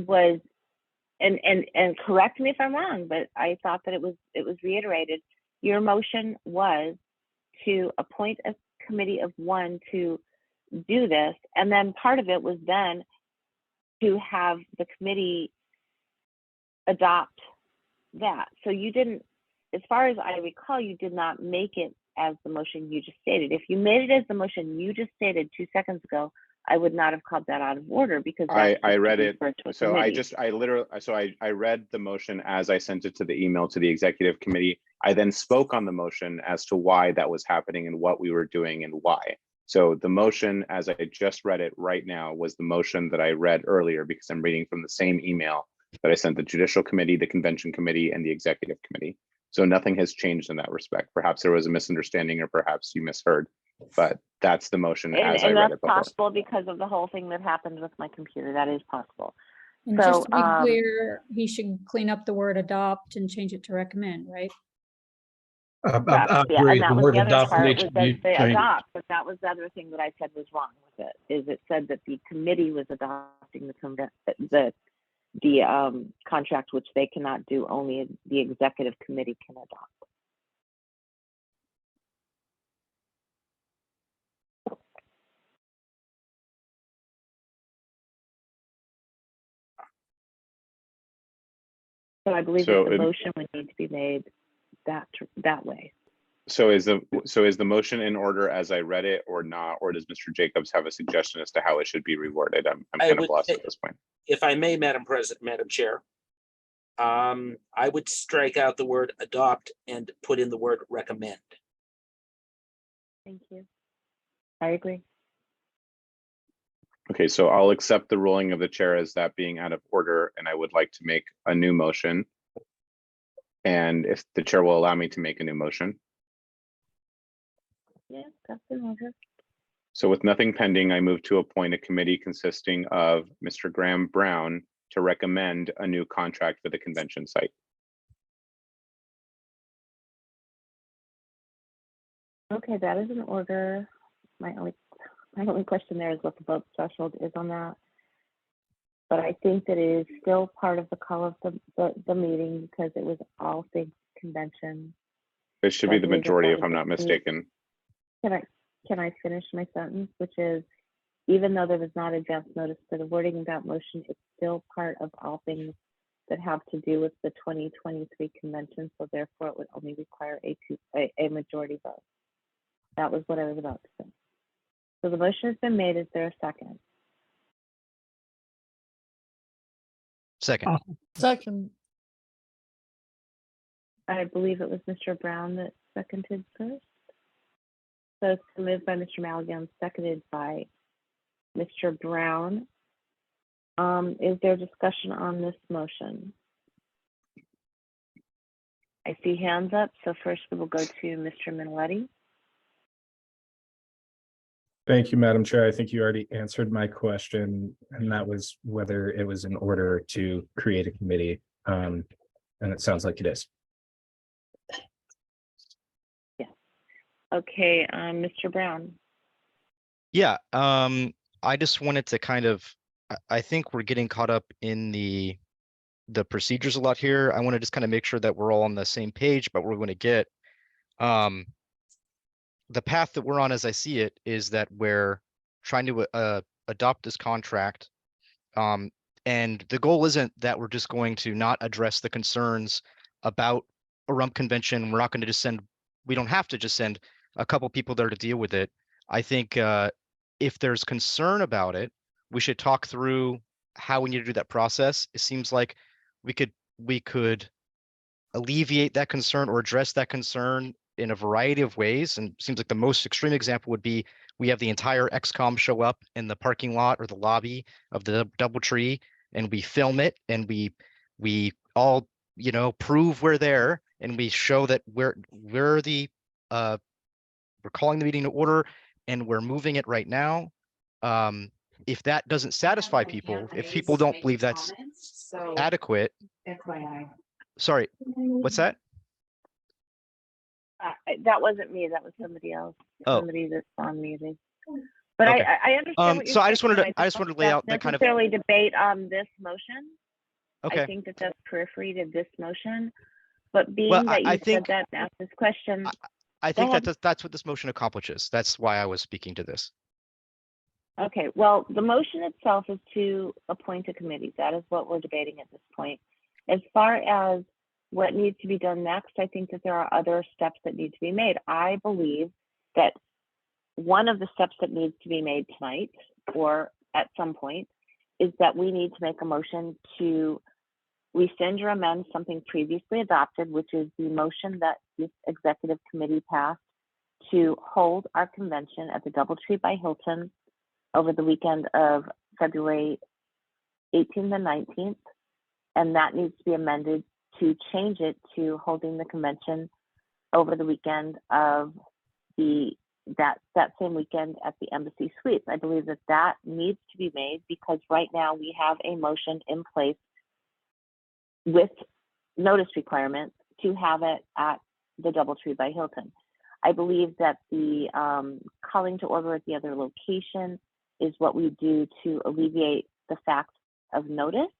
was, and correct me if I'm wrong, but I thought that it was reiterated. Your motion was to appoint a committee of one to do this, and then part of it was then to have the committee adopt that. So you didn't, as far as I recall, you did not make it as the motion you just stated. If you made it as the motion you just stated 2 seconds ago, I would not have called that out of order because I that's read it. referred to a So committee. I read the motion as I sent it to the email to the executive committee. I then spoke on the motion as to why that was happening and what we were doing and why. So the motion, as I just read it right now, was the motion that I read earlier because I'm reading from the same email that I sent the Judicial Committee, the Convention Committee, and the Executive Committee. So nothing has changed in that respect. Perhaps there was a misunderstanding or perhaps you misheard, but that's the motion as I And read that's it before. possible because of the whole thing that happened with my computer. That is possible. And So, just to be clear, he should clean up the word adopt and change it to recommend, right? I Correct. Yeah, agree. and The that was word the other adopt part, needs was to be that they changed. adopt, but that was the other thing that I said was wrong with it, is it said that the committee was adopting the contract, which they cannot do, only the executive committee can adopt. So I believe So that the it- motion would need to be made that way. So is the motion in order as I read it or not, or does Mr. Jacobs have a suggestion as to how it should be reworded? I'm I kind of would lost say- at this point. if I may, Madam President, Madam Chair, I would strike out the word adopt and put in the word recommend. Thank you. I agree. Okay, so I'll accept the ruling of the chair as that being out of order, and I would like to make a new motion. And if the chair will allow me to make a new motion. Yeah, that's in order. So with nothing pending, I move to appoint a committee consisting of Mr. Graham Brown to recommend a new contract for the convention site. Okay, that is in order. My only question there is what the vote threshold is on that. But I think that it is still part of the call of the meeting because it was all things convention. It should So be I the believe that majority that if was I'm not the case. mistaken. Can I finish my sentence, which is, even though there was not advance notice for the wording of that motion, it's still part of all things that have to do with the 2023 convention. So therefore, it would only require a majority vote. That was what I was about to say. So the motion has been made. Is there a second? Second. Second. I believe it was Mr. Brown that seconded first. So it's moved by Mr. Maligan, seconded by Mr. Brown. Is there discussion on this motion? I see hands up. So first we will go to Mr. Minnelli. Thank you, Madam Chair. I think you already answered my question, and that was whether it was in order to create a committee. And it sounds like it is. Okay, Mr. Brown. Yeah, I just wanted to kind of, I think we're getting caught up in the procedures a lot here. I want to just kind of make sure that we're all on the same page about where we want to get. The path that we're on, as I see it, is that we're trying to adopt this contract. And the goal isn't that we're just going to not address the concerns about a rump convention. We're not going to just send, we don't have to just send a couple people there to deal with it. I think if there's concern about it, we should talk through how we need to do that process. It seems like we could alleviate that concern or address that concern in a variety of ways. And it seems like the most extreme example would be we have the entire XCOM show up in the parking lot or the lobby of the DoubleTree, and we film it, and we all, you know, prove we're there, and we show that we're calling the meeting to order and we're moving it right now. If that doesn't satisfy people, if people don't believe that's adequate. Sorry, what's that? That wasn't me, that was somebody else, Oh. somebody that's on meeting. But Okay. I understand what you're So I just saying, wanted and to, I just don't wanted to lay out the kind of, necessarily debate on this motion. I okay. think that that's periphery to this motion, but being Well, that I you said think, that and asked this question, I think ahead. that's what this motion accomplishes. That's why I was speaking to this. okay, well, the motion itself is to appoint a committee. That is what we're debating at this point. As far as what needs to be done next, I think that there are other steps that need to be made. I believe that one of the steps that needs to be made tonight or at some point is that we need to make a motion to rescind or amend something previously adopted, which is the motion that this executive committee passed to hold our convention at the DoubleTree by Hilton over the weekend of February 18th and 19th. And that needs to be amended to change it to holding the convention over the weekend of that same weekend at the Embassy Suites. I believe that that needs to be made because right now we have a motion in place with notice requirements to have it at the DoubleTree by Hilton. I believe that the calling to order at the other location is what we do to alleviate the fact of notice.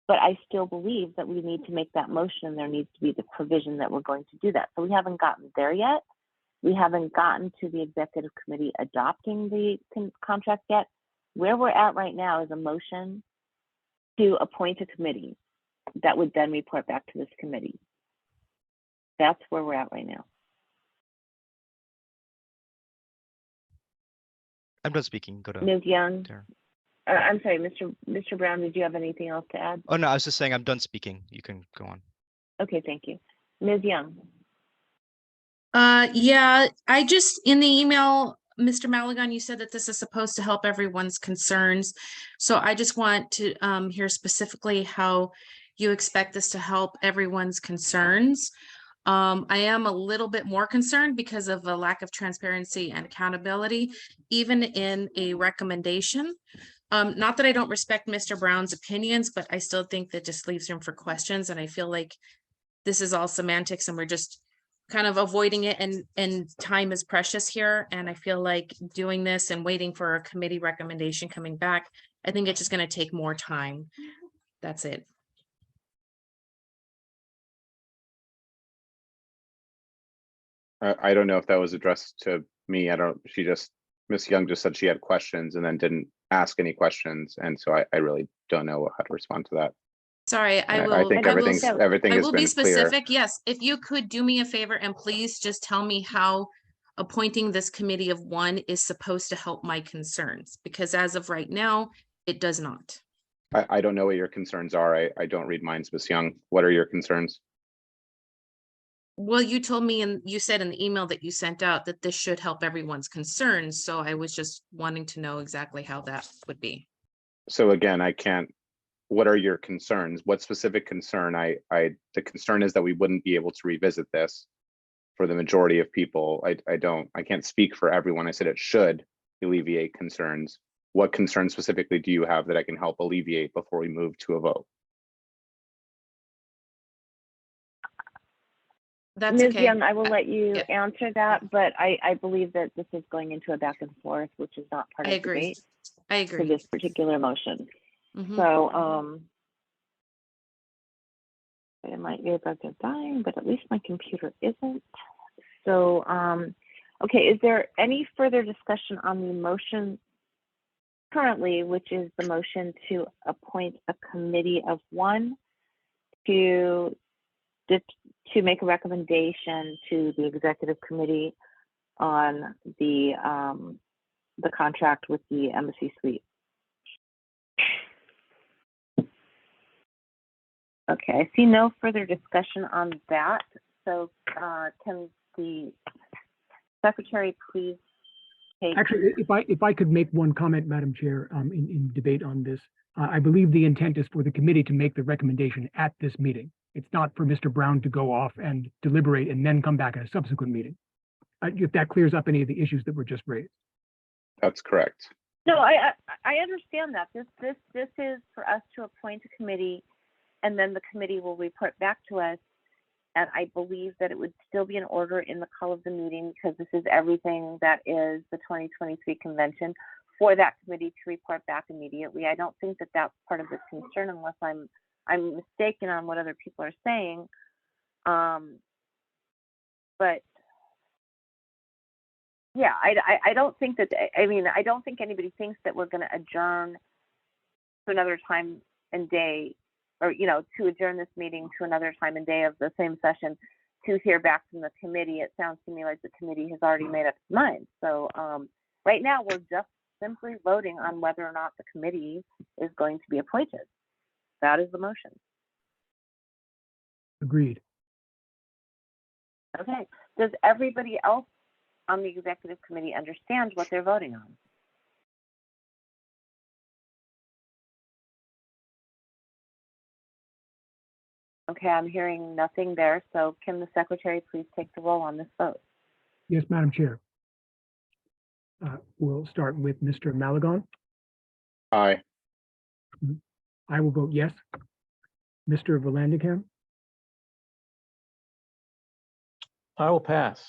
But I still believe that we need to make that motion and there needs to be the provision that we're going to do that. So we haven't gotten there yet. We haven't gotten to the executive committee adopting the contract yet. Where we're at right now is a motion to appoint a committee that would then report back to this committee. That's where we're at right now. I'm done speaking. Go to Ms. Young, Tara. I'm sorry, Mr. Brown, did you have anything else to add? Oh, no, I was just saying I'm done speaking. You can go on. Okay, thank you. Ms. Young. Yeah, I just, in the email, Mr. Maligan, you said that this is supposed to help everyone's concerns. So I just want to hear specifically how you expect this to help everyone's concerns. I am a little bit more concerned because of a lack of transparency and accountability, even in a recommendation. Not that I don't respect Mr. Brown's opinions, but I still think that just leaves room for questions. And I feel like this is all semantics and we're just kind of avoiding it, and time is precious here. And I feel like doing this and waiting for a committee recommendation coming back, I think it's just going to take more time. That's it. I don't know if that was addressed to me. Ms. Young just said she had questions and then didn't ask any questions. And so I really don't know how to respond to that. Sorry, I think everything I has will be been clear. specific. Yes, if you could do me a favor and please just tell me how appointing this committee of one is supposed to help my concerns, because as of right now, it does not. I don't know what your concerns are. I don't read minds, Ms. Young. What are your concerns? Well, you told me and you said in the email that you sent out that this should help everyone's concerns. So I was just wanting to know exactly how that would be. So again, what are your concerns? What specific concern? The concern is that we wouldn't be able to revisit this for the majority of people. I can't speak for everyone. I said it should alleviate concerns. What concerns specifically do you have that I can help alleviate before we move to a vote? That's Ms. okay. Young, I will let you yeah. answer that, but I believe that this is going into a back and forth, which is not part I of agree. debate I for agree. this particular motion. Mhm. So, my earbuds are dying, but at least my computer isn't. So, okay, is there any further discussion on the motion currently, which is the motion to appoint a committee of one to make a recommendation to the executive committee on the contract with the Embassy Suite? Okay, I see no further discussion on that. So can the secretary please take? Actually, if I could make one comment, Madam Chair, in debate on this, I believe the intent is for the committee to make the recommendation at this meeting. It's not for Mr. Brown to go off and deliberate and then come back at a subsequent meeting. If that clears up any of the issues that were just raised. That's correct. No, I understand that. This is for us to appoint a committee, and then the committee will report back to us And I believe that it would still be in order in the call of the meeting because this is everything that is the 2023 convention for that committee to report back immediately. I don't think that that's part of the concern unless I'm mistaken on what other people are saying. But yeah, I don't think that, I mean, I don't think anybody thinks that we're going to adjourn to another time and day, or, you know, to adjourn this meeting to another time and day of the same session to hear back from the committee. It sounds to me like the committee has already made up its mind. So right now we're just simply voting on whether or not the committee is going to be appointed. That is the motion. Agreed. Okay. Does everybody else on the executive committee understand what they're voting on? Okay, I'm hearing nothing there. So can the secretary please take the roll on this vote? Yes, Madam Chair. We'll start with Mr. Malagon. Aye. I will vote yes. Mr. Vallandigham, I will pass.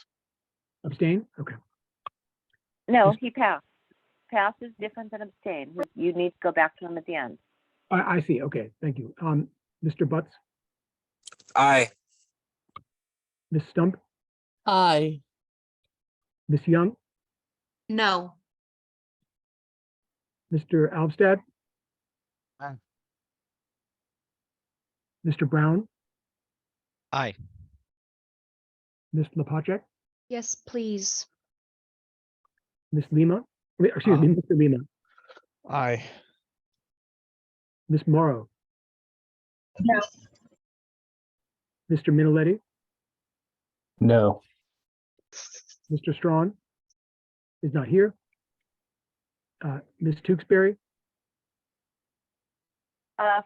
abstain? Okay. No, he passed. Pass is different than abstain. You need to go back to him at the end. I see. Okay, thank you. Mr. Butts, Aye. Ms. Stump, Aye. Ms. Young, No. Mr. Alvstad. Aye. Mr. Brown, Aye. Ms. Lepacek, Yes, please. Ms. Lima, excuse me, Mr. Lima, Aye. Ms. Morrow. Yes. Mr. Miniletti, No. Mr. Strawn is not here. Ms. Tewksbury,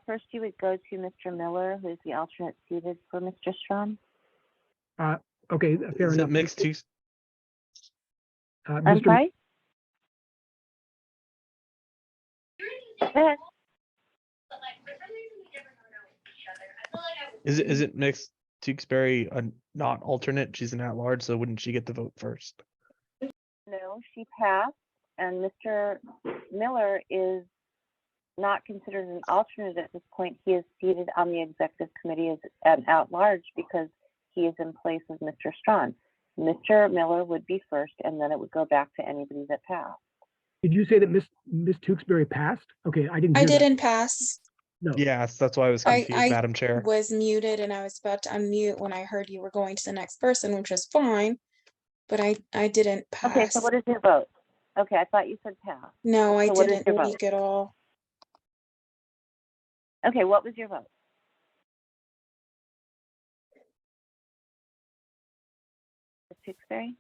First, you would go to Mr. Miller, who's the alternate seated for Mr. Strawn. okay, fair Is enough. it mixed use? I'm Mr. sorry? Go ahead. Is it mixed Tewksbury a not alternate? She's an at-large, so wouldn't she get the vote first? No, she passed, and Mr. Miller is not considered an alternate at this point. He is seated on the executive committee as an at-large because he is in place of Mr. Strawn. Mr. Miller would be first, and then it would go back to anybody that passed. Did you say that Ms. Tewksbury passed? Okay, I didn't I hear that. didn't pass. No. Yes, that's why I was confused, I Madam Chair. was muted and I was about to unmute when I heard you were going to the next person, which was fine. But I didn't pass. Okay, so what is your vote? Okay, I thought you said pass. No, I So what is didn't your vote? speak at all. Okay, what was your vote? Ms. Tewksbury?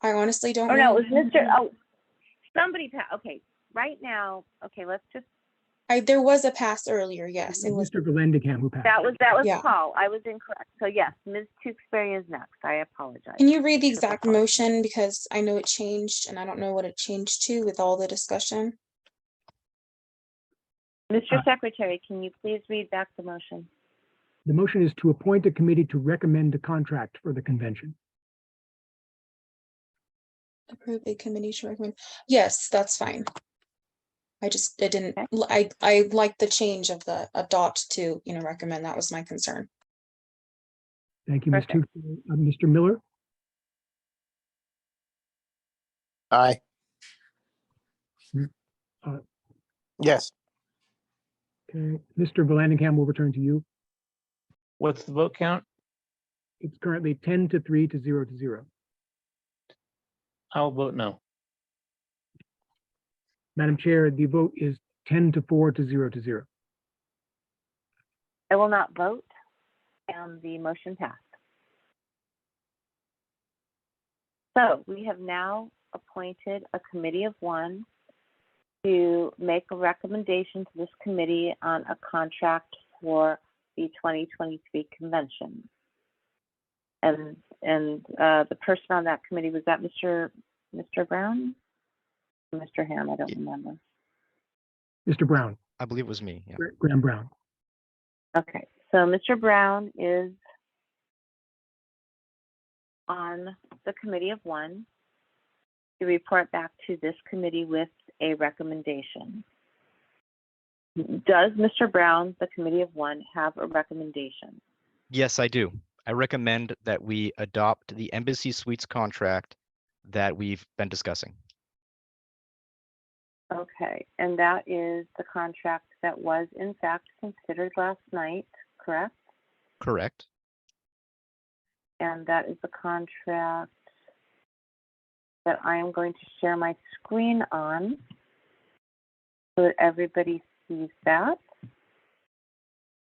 I honestly don't Oh, know. no, it was Mr. Oh, somebody passed. Okay, right now, okay, let's just, There was a pass earlier, yes. It was Mr. Vallandigham who passed. that was Yeah. Paul. I was incorrect. So yes, Ms. Tewksbury is next. I apologize. Can you read the exact Triple motion? Because I know it changed and I don't know what it changed to with all the discussion. Mr. Secretary, can you please read back the motion? The motion is to appoint a committee to recommend a contract for the convention. Approve a committee to recommend. Yes, that's fine. I didn't, Okay. I like the change of the adopt to, recommend. That was my concern. Thank you, Ms. Perfect. Tewksbury. Mr. Miller, Aye. Uh, Yes. okay, Mr. Vallandigham will return to you. What's the vote count? It's currently 10 to 3 to 0 to 0. I'll vote no. Madam Chair, the vote is 10 to 4 to 0 to 0. I will not vote, and the motion passed. So we have now appointed a committee of one to make a recommendation to this committee on a contract for the 2023 convention. And the person on that committee, was that Mr. Brown? Mr. Ham, I don't remember. Mr. Brown, I believe it was me. Yeah. Graham Brown. Okay, so Mr. Brown is on the committee of one to report back to this committee with a recommendation. Does Mr. Brown, the committee of one, have a recommendation? Yes, I do. I recommend that we adopt the Embassy Suites contract that we've been discussing. Okay, and that is the contract that was in fact considered last night, correct? Correct. And that is the contract that I am going to share my screen on so that everybody sees that.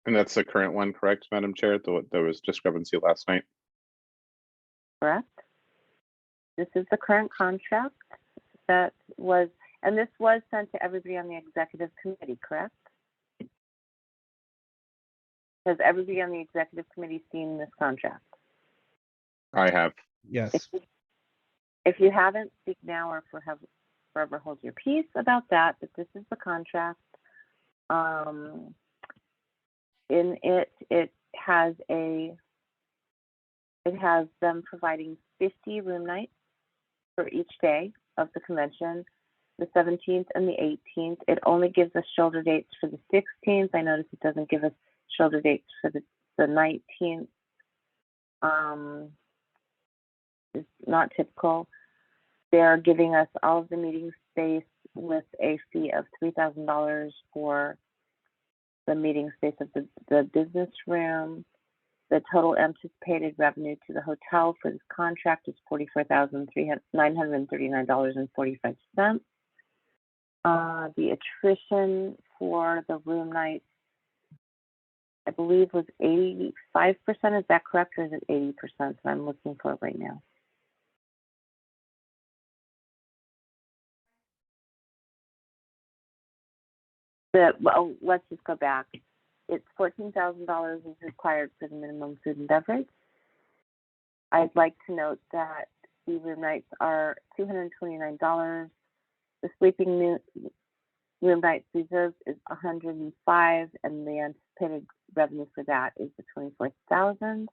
And that's the current one, correct, Madam Chair? There was discrepancy last night. Correct. This is the current contract that was, and this was sent to everybody on the executive committee, correct? Has everybody on the executive committee seen this contract? I have. Yes. If you haven't, speak now or forever hold your peace about that, but this is the contract. In it has them providing 50 room nights for each day of the convention, the 17th and the 18th. It only gives us shoulder dates for the 16th. I notice it doesn't give us shoulder dates for the 19th. It's not typical. They're giving us all of the meeting space with a fee of $3,000 for the meeting space of the business room. The total anticipated revenue to the hotel for this contract is $44,939.45. The attrition for the room nights, I believe, was 85%. Is that correct, or is it 80%? I'm looking for it right now. Well, let's just go back. It's $14,000 is required for the minimum food and beverage. I'd like to note that the room nights are $229. The sleeping room nights reserved is $105, and the anticipated revenue for that is the $24,000.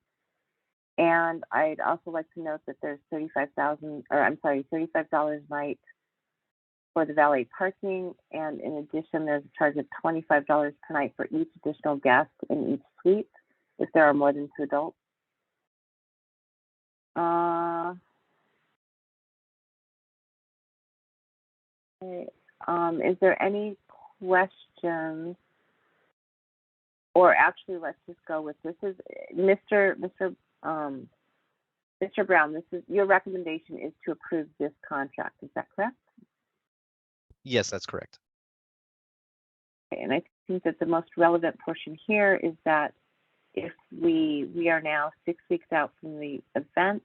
And I'd also like to note that there's $35 a night for the valet parking, and in addition, there's a charge of $25 per night for each additional guest in each suite if there are more than 2 adults. Is there any questions? Or actually, let's just go with this. Is Mr. Brown? This is your recommendation is to approve this contract. Is that correct? Yes, that's correct. Okay, and I think that the most relevant portion here is that if we are now 6 weeks out from the event,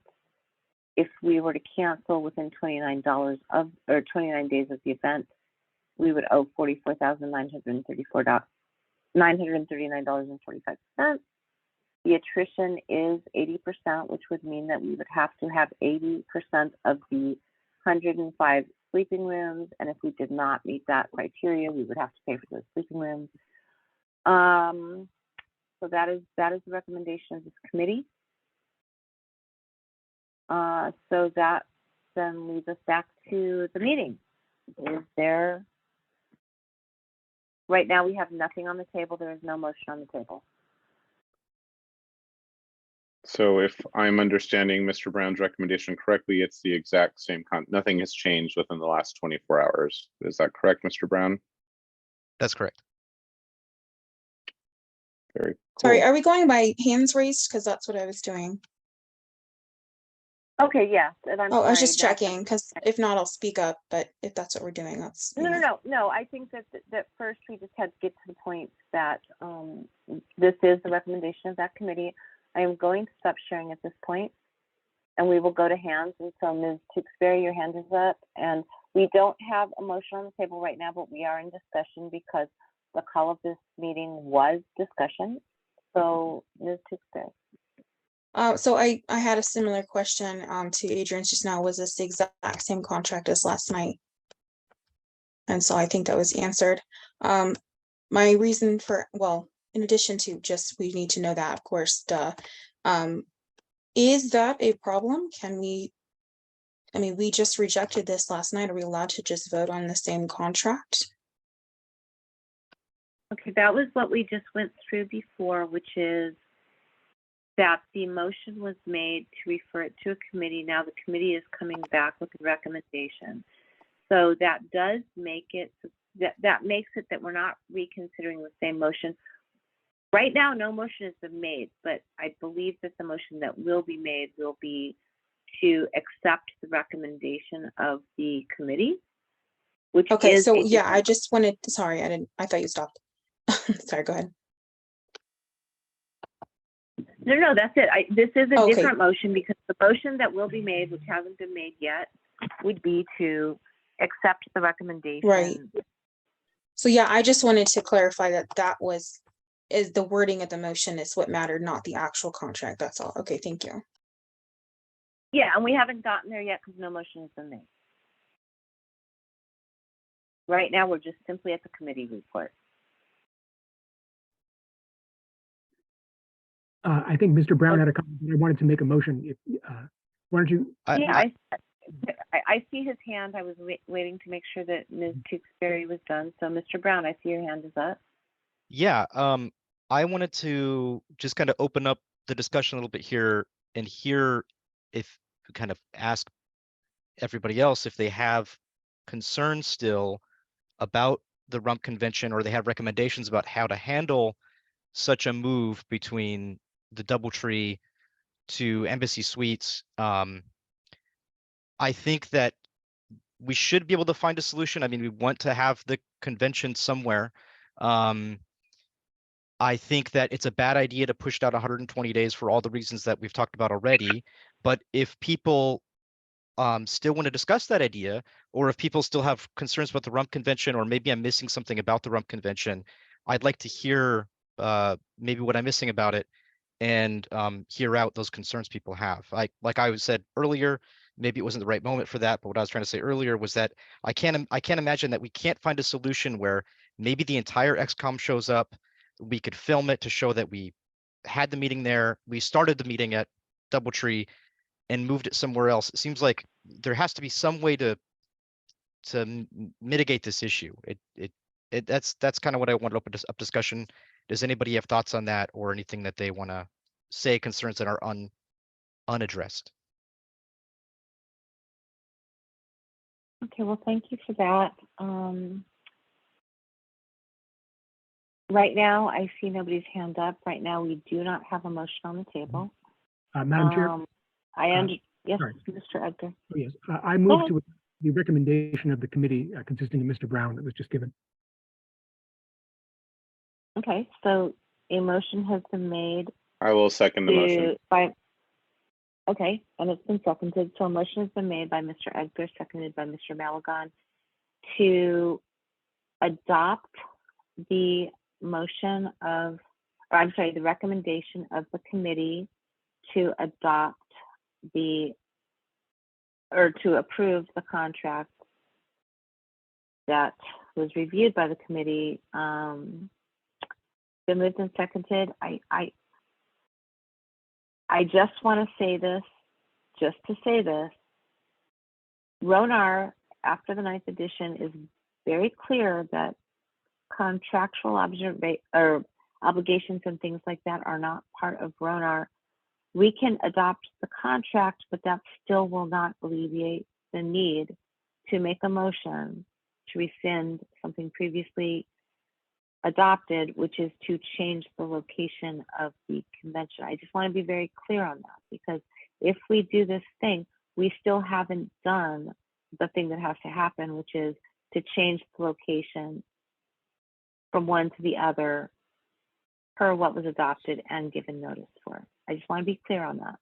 if we were to cancel within 29 days of the event, we would owe $44,939.45. The attrition is 80%, which would mean that we would have to have 80% of the 105 sleeping rooms, and if we did not meet that criteria, we would have to pay for those sleeping rooms. So that is the recommendation of this committee. So that then leads us back to the meeting. Is there? Right now, we have nothing on the table. There is no motion on the table. So if I'm understanding Mr. Brown's recommendation correctly, it's the exact same nothing has changed within the last 24 hours. Is that correct, Mr. Brown? That's correct. Very cool. Sorry, are we going by hands raised? Because that's what I was doing. Okay, yes, and I'm Oh, I was sorry, just checking, because if not, I'll speak up, but if that's what we're doing, that's. No, I think that first we just had to get to the point that this is the recommendation of that committee. I am going to stop sharing at this point, and we will go to hands. And so, Ms. Tewksbury, your hand is up, and we don't have a motion on the table right now, but we are in discussion because the call of this meeting was discussion. So, Ms. Tewksbury. So I had a similar question to Adrian's just now. Was this the exact same contract as last night? And so I think that was answered. My reason for, well, in addition to just, we need to know that, of course, Is that a problem? Can we, I mean, we just rejected this last night. Are we allowed to just vote on the same contract? Okay, that was what we just went through before, which is that the motion was made to refer it to a committee. Now the committee is coming back with a recommendation. So that does make it, that makes it that we're not reconsidering the same motion. Right now, no motion has been made, but I believe that the motion that will be made will be to accept the recommendation of the committee, which Okay, is so a yeah, I different- just wanted, sorry, I thought you stopped. Sorry, go ahead. No, that's it. This is a Okay. different motion because the motion that will be made, which hasn't been made yet, would be to accept the recommendation. Right. So yeah, I just wanted to clarify that is the wording of the motion is what mattered, not the actual contract. That's all. Okay, thank you. Yeah, and we haven't gotten there yet because no motion has been made. Right now, we're just simply at the committee report. I think Mr. Brown had a comment. I wanted to make a motion. If, why don't you? I see his hand. I was waiting to make sure that Ms. Tewksbury was done. So, Mr. Brown, I see your hand is up. Yeah, I wanted to just kind of open up the discussion a little bit here and hear if kind of ask everybody else if they have concerns still about the rump convention or they have recommendations about how to handle such a move between the DoubleTree to Embassy Suites. I think that we should be able to find a solution. I mean, we want to have the convention somewhere. I think that it's a bad idea to push it out 120 days for all the reasons that we've talked about already. But if people still want to discuss that idea, or if people still have concerns about the rump convention, or maybe I'm missing something about the rump convention, I'd like to hear maybe what I'm missing about it and hear out those concerns people have. Like I said earlier, maybe it wasn't the right moment for that, but what I was trying to say earlier was that I can't imagine that we can't find a solution where maybe the entire XCOM shows up. We could film it to show that we had the meeting there. We started the meeting at DoubleTree and moved it somewhere else. It seems like there has to be some way to mitigate this issue. That's kind of what I want to open up discussion. Does anybody have thoughts on that or anything that they want to say, concerns that are unaddressed? Okay, well, thank you for that. Right now, I see nobody's hand up. Right now, we do not have a motion on the table. Madam Chair? Yes, sorry. Mr. Edgar. Oh, yes, I move to the recommendation of the committee consisting of Mr. Brown that was just given. Okay, so a motion has been made. I will second the motion. Okay, and it's been seconded. So a motion has been made by Mr. Edgar, seconded by Mr. Malagon, to adopt the motion of, or I'm sorry, the recommendation of the committee to adopt or to approve the contract that was reviewed by the committee. Been moved and seconded. I just want to say this, just to say this. RONAR, after the 9th edition, is very clear that contractual obligations and things like that are not part of RONAR. We can adopt the contract, but that still will not alleviate the need to make a motion to rescind something previously adopted, which is to change the location of the convention. I just want to be very clear on that, because if we do this thing, we still haven't done the thing that has to happen, which is to change the location from one to the other per what was adopted and given notice for. I just want to be clear on that.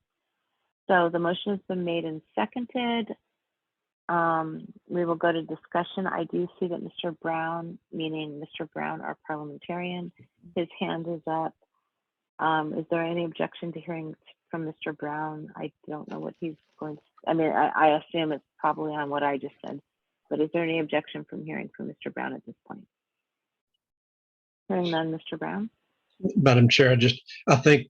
So the motion has been made and seconded. We will go to discussion. I do see that Mr. Brown, meaning Mr. Brown, our parliamentarian, his hand is up. Is there any objection to hearing from Mr. Brown? I don't know what he's going to, I mean, I assume it's probably on what I just said, but is there any objection from hearing from Mr. Brown at this point? Hearing none, Mr. Brown? Madam Chair, I think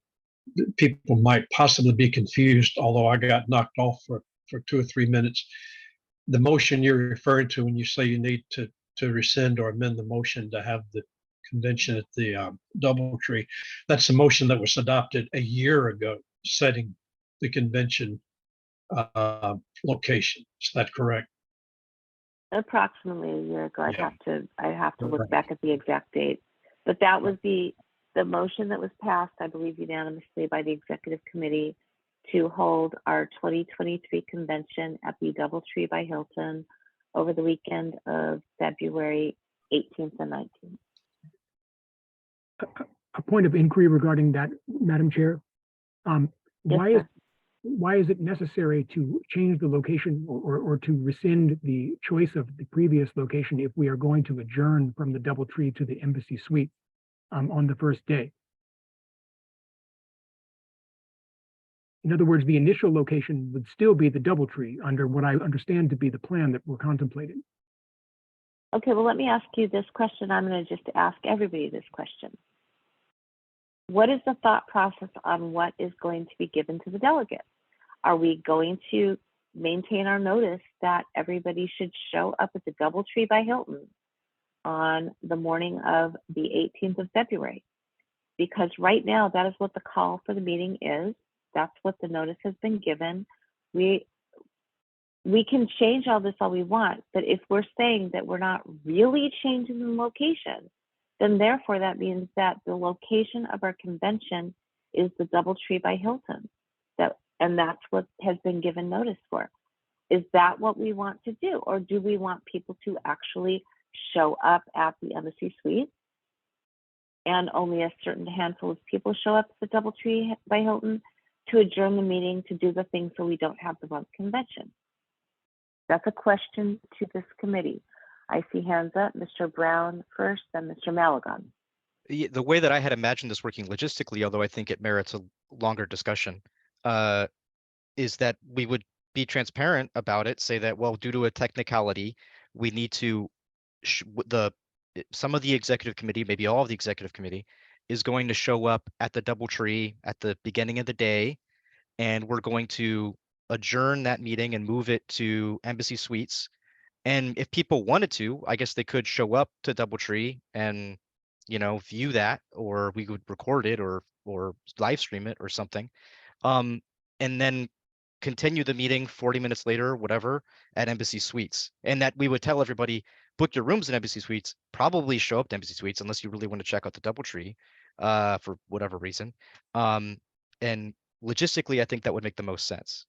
people might possibly be confused, although I got knocked off for 2 or 3 minutes. The motion you're referring to when you say you need to rescind or amend the motion to have the convention at the DoubleTree, that's a motion that was adopted a year ago, setting the convention location. Is that correct? Approximately a year ago. Yeah. I have to look Right. back at the exact date. But that was the motion that was passed, I believe unanimously by the executive committee to hold our 2023 convention at the DoubleTree by Hilton over the weekend of February 18th and 19th. A point of inquiry regarding that, Madam Chair. Yes, Why is it necessary to change the location or to rescind the choice of the previous location if we are going to adjourn from the DoubleTree to the Embassy Suite on the first day? In other words, the initial location would still be the DoubleTree under what I understand to be the plan that we're contemplating. Okay, well, let me ask you this question. I'm going to just ask everybody this question. What is the thought process on what is going to be given to the delegates? Are we going to maintain our notice that everybody should show up at the DoubleTree by Hilton on the morning of the 18th of February? Because right now, that is what the call for the meeting is. That's what the notice has been given. We can change all this all we want, but if we're saying that we're not really changing the location, then therefore that means that the location of our convention is the DoubleTree by Hilton. And that's what has been given notice for. Is that what we want to do? Or do we want people to actually show up at the Embassy Suite and only a certain handful of people show up at the DoubleTree by Hilton to adjourn the meeting to do the thing so we don't have the month convention? That's a question to this committee. I see hands up, Mr. Brown first, then Mr. Malagon. The way that I had imagined this working logistically, although I think it merits a longer discussion, is that we would be transparent about it, say that, well, due to a technicality, we need to, some of the executive committee, maybe all of the executive committee, is going to show up at the DoubleTree at the beginning of the day, and we're going to adjourn that meeting and move it to Embassy Suites. And if people wanted to, I guess they could show up to DoubleTree and, view that, or we would record it or live stream it or something. And then continue the meeting 40 minutes later, whatever, at Embassy Suites. And that we would tell everybody, book your rooms in Embassy Suites, probably show up to Embassy Suites unless you really want to check out the DoubleTree for whatever reason. And logistically, I think that would make the most sense.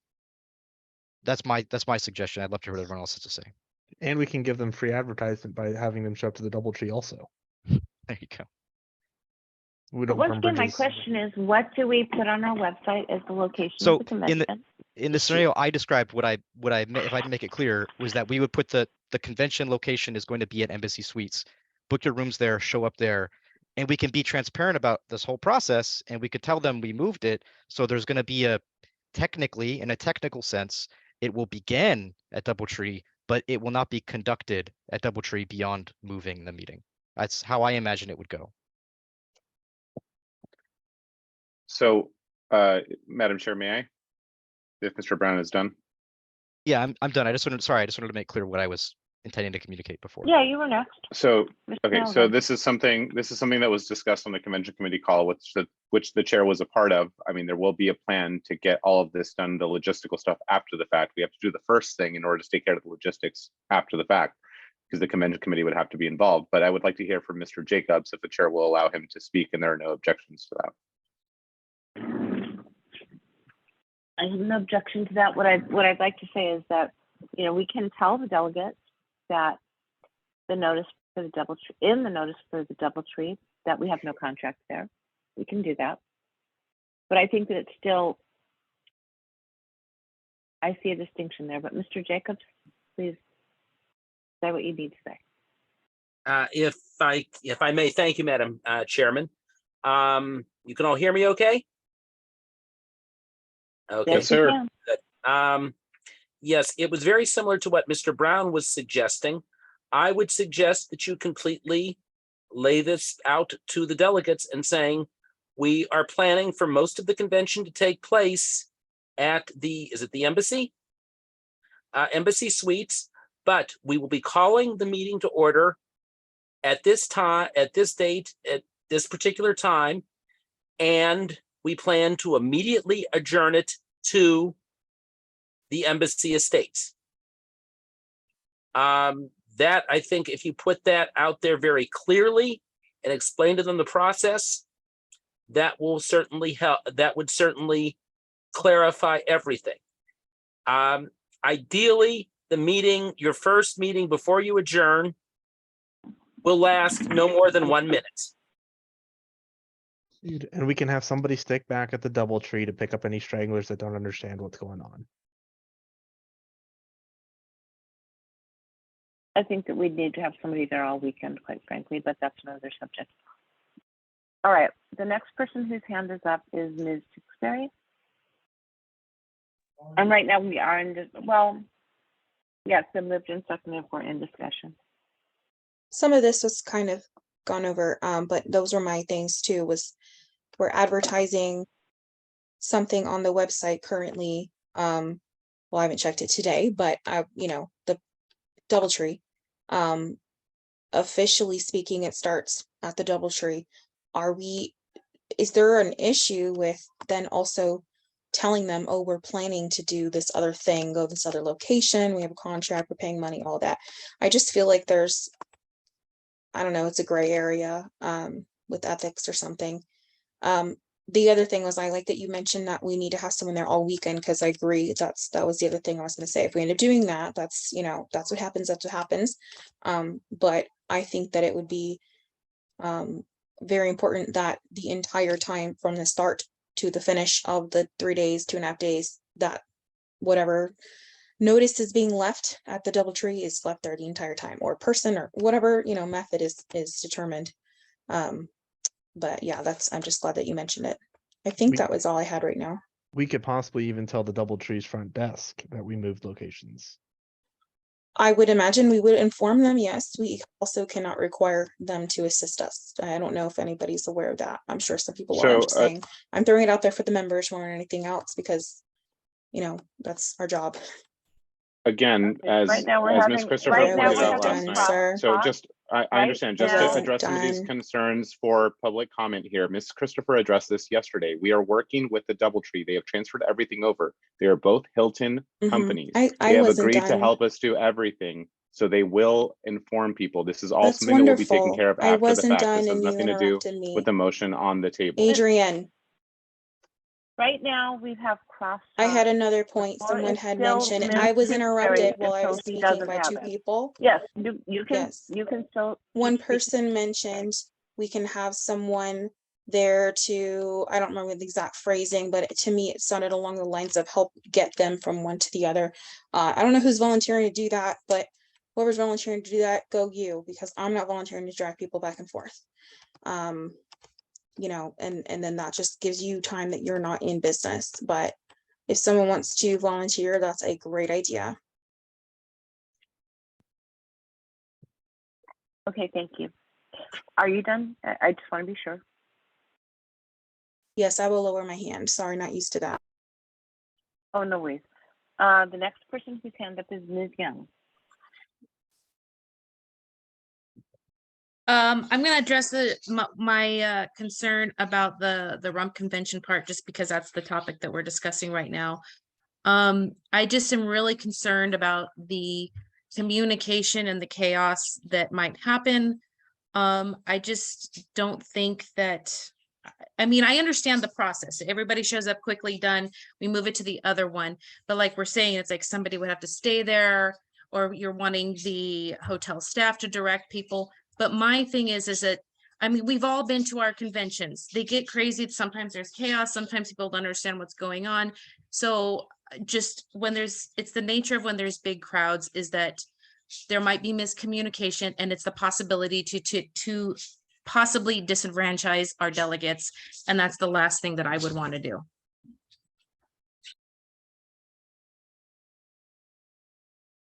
That's my suggestion. I'd love to hear what everyone else has to say. And we can give them free advertisement by having them show up to the DoubleTree also. There you go. We But don't once burn again, my bridges. question is, what do we put on our website as the location So of the convention? in the scenario I described, what I if I make it clear was that we would put the convention location is going to be at Embassy Suites. Book your rooms there, show up there, and we can be transparent about this whole process, and we could tell them we moved it. So there's going to be technically, in a technical sense, it will begin at DoubleTree, but it will not be conducted at DoubleTree beyond moving the meeting. That's how I imagine it would go. So, Madam Chair, may I? If Mr. Brown is done. Yeah, I'm done. I just wanted to make clear what I was intending to communicate before. Yeah, you were next. So, Mr. okay, so Malagon. this is something that was discussed on the convention committee call, which the chair was a part of. I mean, there will be a plan to get all of this done, the logistical stuff after the fact. We have to do the first thing in order to take care of the logistics after the fact, because the convention committee would have to be involved. But I would like to hear from Mr. Jacobs if the chair will allow him to speak, and there are no objections to that. I have no objection to that. What I'd like to say is that, we can tell the delegates that the notice for the DoubleTree that we have no contract there. We can do that. But I think that it's still, I see a distinction there. But Mr. Jacobs, please say what you need to say. If I may, thank you, Madam Chairman. You can all hear me okay? Okay. Yes, sir. Good. Yes, it was very similar to what Mr. Brown was suggesting. I would suggest that you completely lay this out to the delegates and saying, We are planning for most of the convention to take place at is it the Embassy? Embassy Suites, but we will be calling the meeting to order at this time, at this date, at this particular time, and we plan to immediately adjourn it to the Embassy Estates. That, I think, if you put that out there very clearly and explain to them the process, that will certainly help. That would certainly clarify everything. Ideally, the meeting, your first meeting before you adjourn, will last no more than 1 minute. And we can have somebody stick back at the DoubleTree to pick up any stragglers that don't understand what's going on. I think that we'd need to have somebody there all weekend, quite frankly, but that's another subject. All right, the next person whose hand is up is Ms. Tewksbury. And right now we are in, well, yes, the moved and seconded, we're in discussion. Some of this was kind of gone over, but those were my things too, we're advertising something on the website currently. Well, I haven't checked it today, but the DoubleTree, officially speaking, it starts at the DoubleTree. Is there an issue with then also telling them, oh, we're planning to do this other thing, go this other location, we have a contract, we're paying money, all that? I just feel like there's, I don't know, it's a gray area with ethics or something. The other thing was, I like that you mentioned that we need to have someone there all weekend, because I agree, that was the other thing I was going to say. If we end up doing that, that's what happens, but I think that it would be very important that the entire time from the start to the finish of the 3 days, 2.5 days, that whatever notice is being left at the DoubleTree is left there the entire time, or person, or whatever method is determined. But yeah, I'm just glad that you mentioned it. I think that was all I had right now. We could possibly even tell the DoubleTree's front desk that we moved locations. I would imagine we would inform them. Yes, we also cannot require them to assist us. I don't know if anybody's aware of that. I'm sure some people are. I'm just saying, I'm throwing it out there for the members more than anything else, because that's our job. Again, as Ms. Christopher pointed out last night. So just, I understand, just to address some of these concerns for public comment here. Ms. Christopher addressed this yesterday. We are working with the DoubleTree. They have transferred everything over. They are both Hilton companies. They have agreed to help us do everything. So they will inform people. This is all something that will be taken care of after the fact. This has nothing to do with the motion on the table. Adrienne. Right now, we have cross. I had another point someone had mentioned. I was interrupted while I was speaking by two people. Yes, you can. Yes. You can still. One person mentioned we can have someone there to, I don't remember the exact phrasing, but to me it sounded along the lines of help get them from one to the other. I don't know who's volunteering to do that, but whoever's volunteering to do that, go you, because I'm not volunteering to drag people back and forth. And then that just gives you time that you're not in business. But if someone wants to volunteer, that's a great idea. Okay, thank you. Are you done? I just want to be sure. Yes, I will lower my hand. Sorry, not used to that. Oh, no worries. The next person whose hand up is Ms. Young. I'm going to address my concern about the rump convention part, just because that's the topic that we're discussing right now. I just am really concerned about the communication and the chaos that might happen. I just don't think that, I mean, I understand the process. Everybody shows up quickly, done, we move it to the other one. But like we're saying, it's like somebody would have to stay there, or you're wanting the hotel staff to direct people. But my thing is that, I mean, we've all been to our conventions. They get crazy. Sometimes there's chaos. Sometimes people don't understand what's going on. So just when it's the nature of when there's big crowds, is that there might be miscommunication, and it's the possibility to possibly disenfranchise our delegates. And that's the last thing that I would want to do.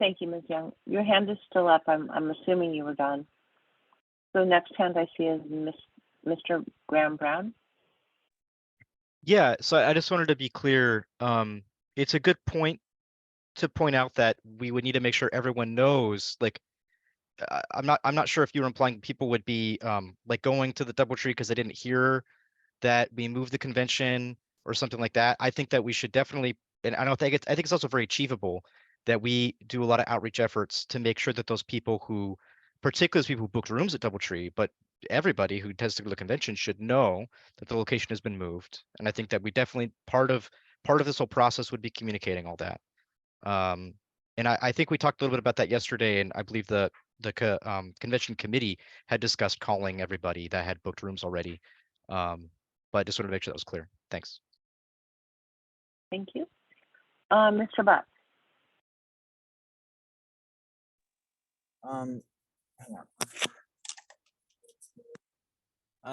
Thank you, Ms. Young. Your hand is still up. I'm assuming you were done. So next hand I see is Mr. Graham Brown. Yeah, so I just wanted to be clear. It's a good point to point out that we would need to make sure everyone knows, like, I'm not sure if you were implying people would be like going to the DoubleTree because they didn't hear that we moved the convention or something like that. I think that we should definitely, and I don't think I think it's also very achievable that we do a lot of outreach efforts to make sure that those people who, particularly those people who booked rooms at DoubleTree, but everybody who tends to go to the convention should know that the location has been moved. And I think that we definitely part of this whole process would be communicating all that. And I think we talked a little bit about that yesterday, and I believe the convention committee had discussed calling everybody that had booked rooms already. But I just wanted to make sure that was clear. Thanks. Thank you. Mr. Buck. Hang on.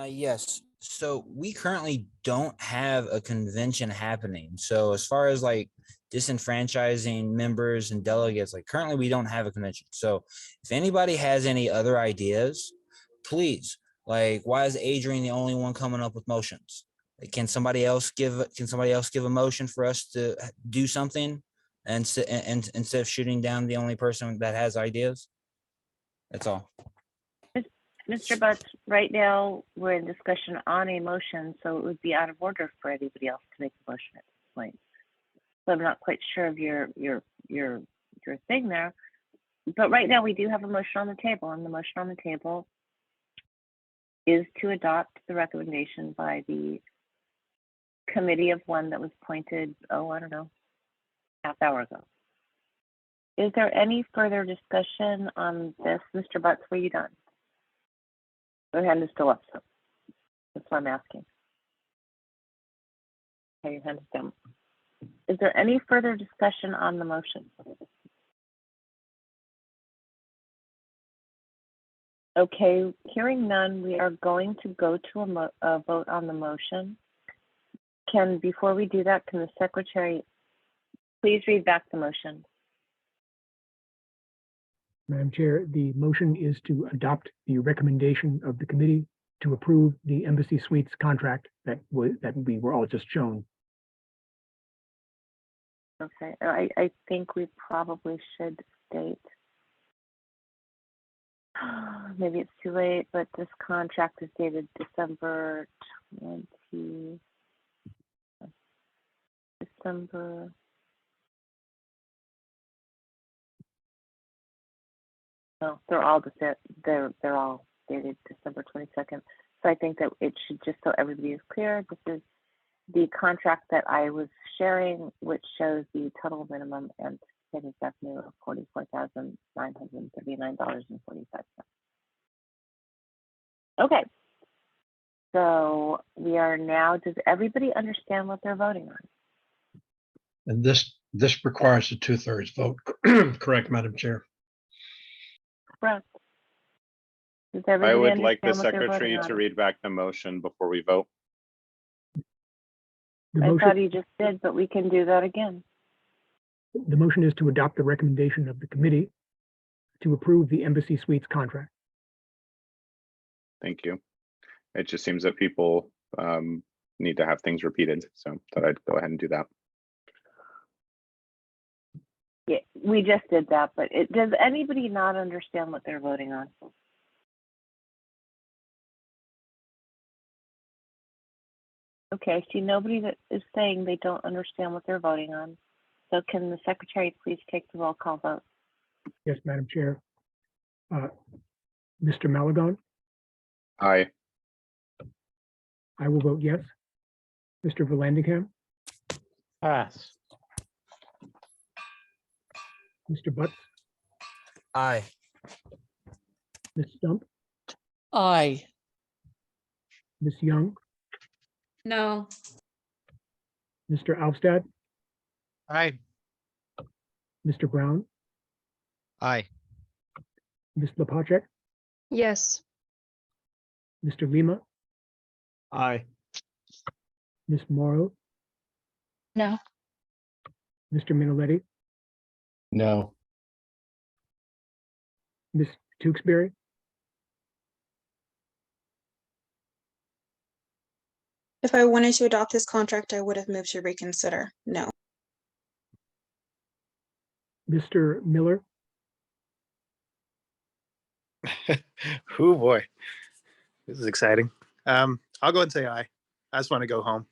Yes, so we currently don't have a convention happening. So as far as like disenfranchising members and delegates, like currently we don't have a convention. So if anybody has any other ideas, please, like, why is Adrian the only one coming up with motions? Like, can somebody else give a motion for us to do something and instead of shooting down the only person that has ideas? That's all. Mr. Butts, right now, we're in discussion on a motion, so it would be out of order for anybody else to make a motion at this point. So I'm not quite sure of your thing there. But right now, we do have a motion on the table, and the motion on the table is to adopt the recommendation by the committee of one that was appointed, I don't know, half hour ago. Is there any further discussion on this? Mr. Butts, were you done? Your hand is still up, so that's why I'm asking. Okay, your hand is down. Is there any further discussion on the motion? Okay, hearing none, we are going to go to a vote on the motion. Before we do that, can the secretary please read back the motion? Madam Chair, the motion is to adopt the recommendation of the committee to approve the Embassy Suites contract that we were all just shown. Okay, I think we probably should state, maybe it's too late, but this contract is dated December. No, they're all they're all dated December 22nd. So I think that it should, just so everybody is clear, this is the contract that I was sharing, which shows the total minimum and anticipated revenue of $44,939.45. Okay. So we are now, does everybody understand what they're voting on? And this requires a 2/3 vote, correct, Madam Chair? Correct. Does I everybody would like the understand what they're secretary voting to on? read back the motion before we vote. I thought he just did, but we can do that again. The motion is to adopt the recommendation of the committee to approve the Embassy Suites contract. Thank you. It just seems that people need to have things repeated, so thought I'd go ahead and do that. Yeah, we just did that, but does anybody not understand what they're voting on? Okay, I see nobody that is saying they don't understand what they're voting on. So can the secretary please take the roll call vote? Yes, Madam Chair. Mr. Malagon, Aye. I will vote yes. Mr. Vallandigham, Pass. Mr. Butts, Aye. Ms. Stump, Aye. Ms. Young, No. Mr. Alstad, Aye. Mr. Brown, Aye. Ms. Lepacek, Yes. Mr. Lima, Aye. Ms. Morrow, No. Mr. Minnelletti, No. Ms. Tewksbury, If I wanted to adopt this contract, I would have moved to reconsider. No. Mr. Miller, Oh boy, this is exciting. I'll go ahead and say aye. I just want to go home.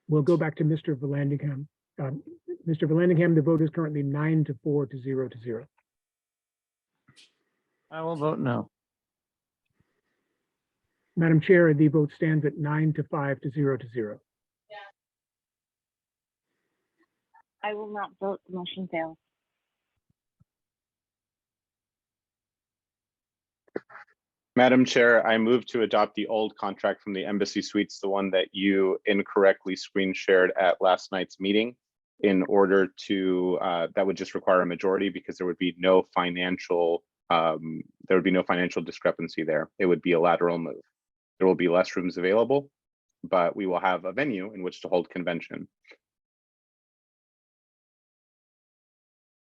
we'll go back to Mr. Vallandigham. Mr. Vallandigham, the vote is currently 9-4 to 0 to 0. I will vote no. Madam Chair, the vote stands at 9-5 to 0 to 0. I will not vote. The motion fails. Madam Chair, I move to adopt the old contract from the Embassy Suites, the one that you incorrectly screen shared at last night's meeting, in order to, that would just require a majority because there would be no financial discrepancy there. It would be a lateral move. There will be less rooms available, but we will have a venue in which to hold convention.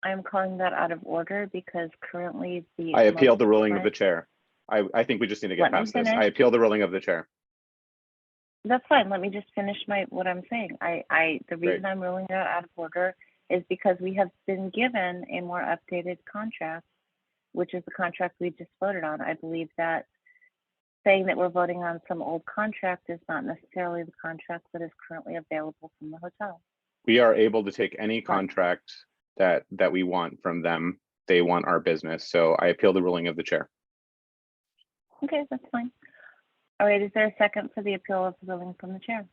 I am calling that out of order because currently the. I appeal the motion ruling of by- the chair. I think we just need to get Let me past this. finish. I appeal the ruling of the chair. That's fine. Let me just finish what I'm saying. The reason I'm ruling it out of order is because we have been given a more updated contract, which is the contract we just voted on. I believe that saying that we're voting on some old contract is not necessarily the contract that is currently available from the hotel. We are able to take any contract that we want from them. They want our business. So I appeal the ruling of the chair. Okay, that's fine. All right, is there a second for the appeal of the ruling from the chair?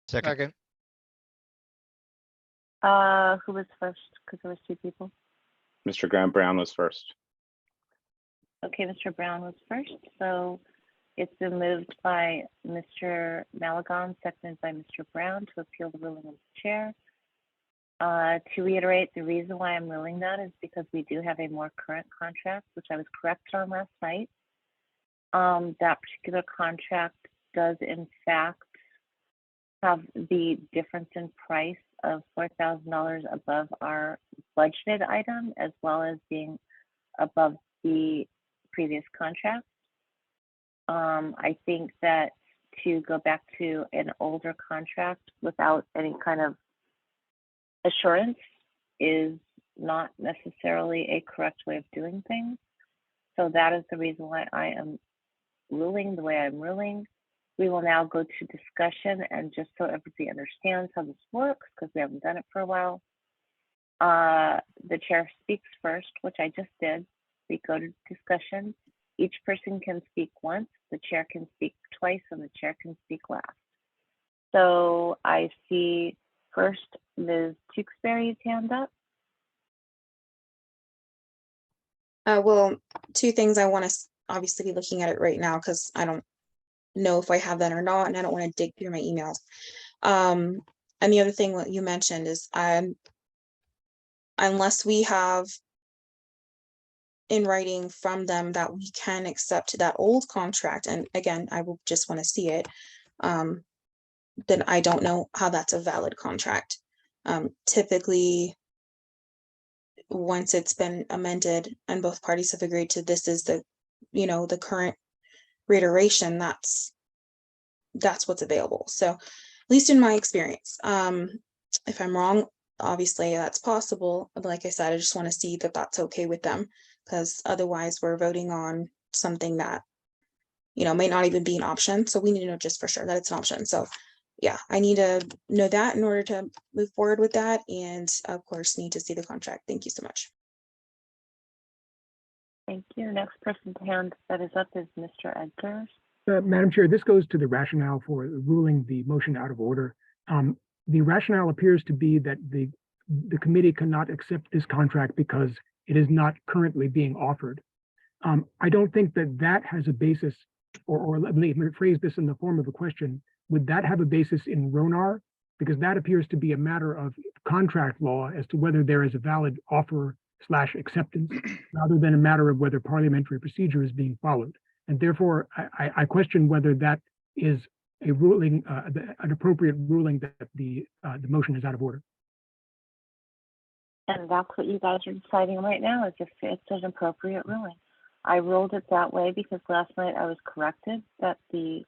Second. Who was first? Because there was two people. Mr. Graham Brown was first. Okay, Mr. Brown was first. So it's been moved by Mr. Malagon, seconded by Mr. Brown to appeal the ruling of the chair. To reiterate, the reason why I'm ruling that is because we do have a more current contract, which I was corrected on last night. That particular contract does in fact have the difference in price of $4,000 above our budgeted item, as well as being above the previous contract. I think that to go back to an older contract without any kind of assurance is not necessarily a correct way of doing things. So that is the reason why I am ruling the way I'm ruling. We will now go to discussion, and just so everybody understands how this works, because we haven't done it for a while, the chair speaks first, which I just did. We go to discussion. Each person can speak once, the chair can speak twice, and the chair can speak last. So I see first Ms. Tewksbury's hand up. Well, two things. I want to obviously be looking at it right now because I don't know if I have that or not, and I don't want to dig through my emails. And the other thing what you mentioned is unless we have in writing from them that we can accept that old contract, and again, I will just want to see it, then I don't know how that's a valid contract. Typically, once it's been amended and both parties have agreed to this is the, the current reiteration, that's what's available. So at least in my experience, if I'm wrong, obviously that's possible. But like I said, I just want to see that that's okay with them, because otherwise we're voting on something that, may not even be an option. So we need to know just for sure that it's an option. So yeah, I need to know that in order to move forward with that. And of course, need to see the contract. Thank you so much. Thank you. Next person's hand that is up is Mr. Edgars. Madam Chair, this goes to the rationale for ruling the motion out of order. The rationale appears to be that the committee cannot accept this contract because it is not currently being offered. I don't think that has a basis, or let me rephrase this in the form of a question. Would that have a basis in RONAR? Because that appears to be a matter of contract law as to whether there is a valid offer/acceptance, rather than a matter of whether parliamentary procedure is being followed. And therefore, I question whether that is a ruling, an appropriate ruling that the motion is out of order. And that's what you guys are deciding right now, is if it's an appropriate ruling. I ruled it that way because last night I was corrected that the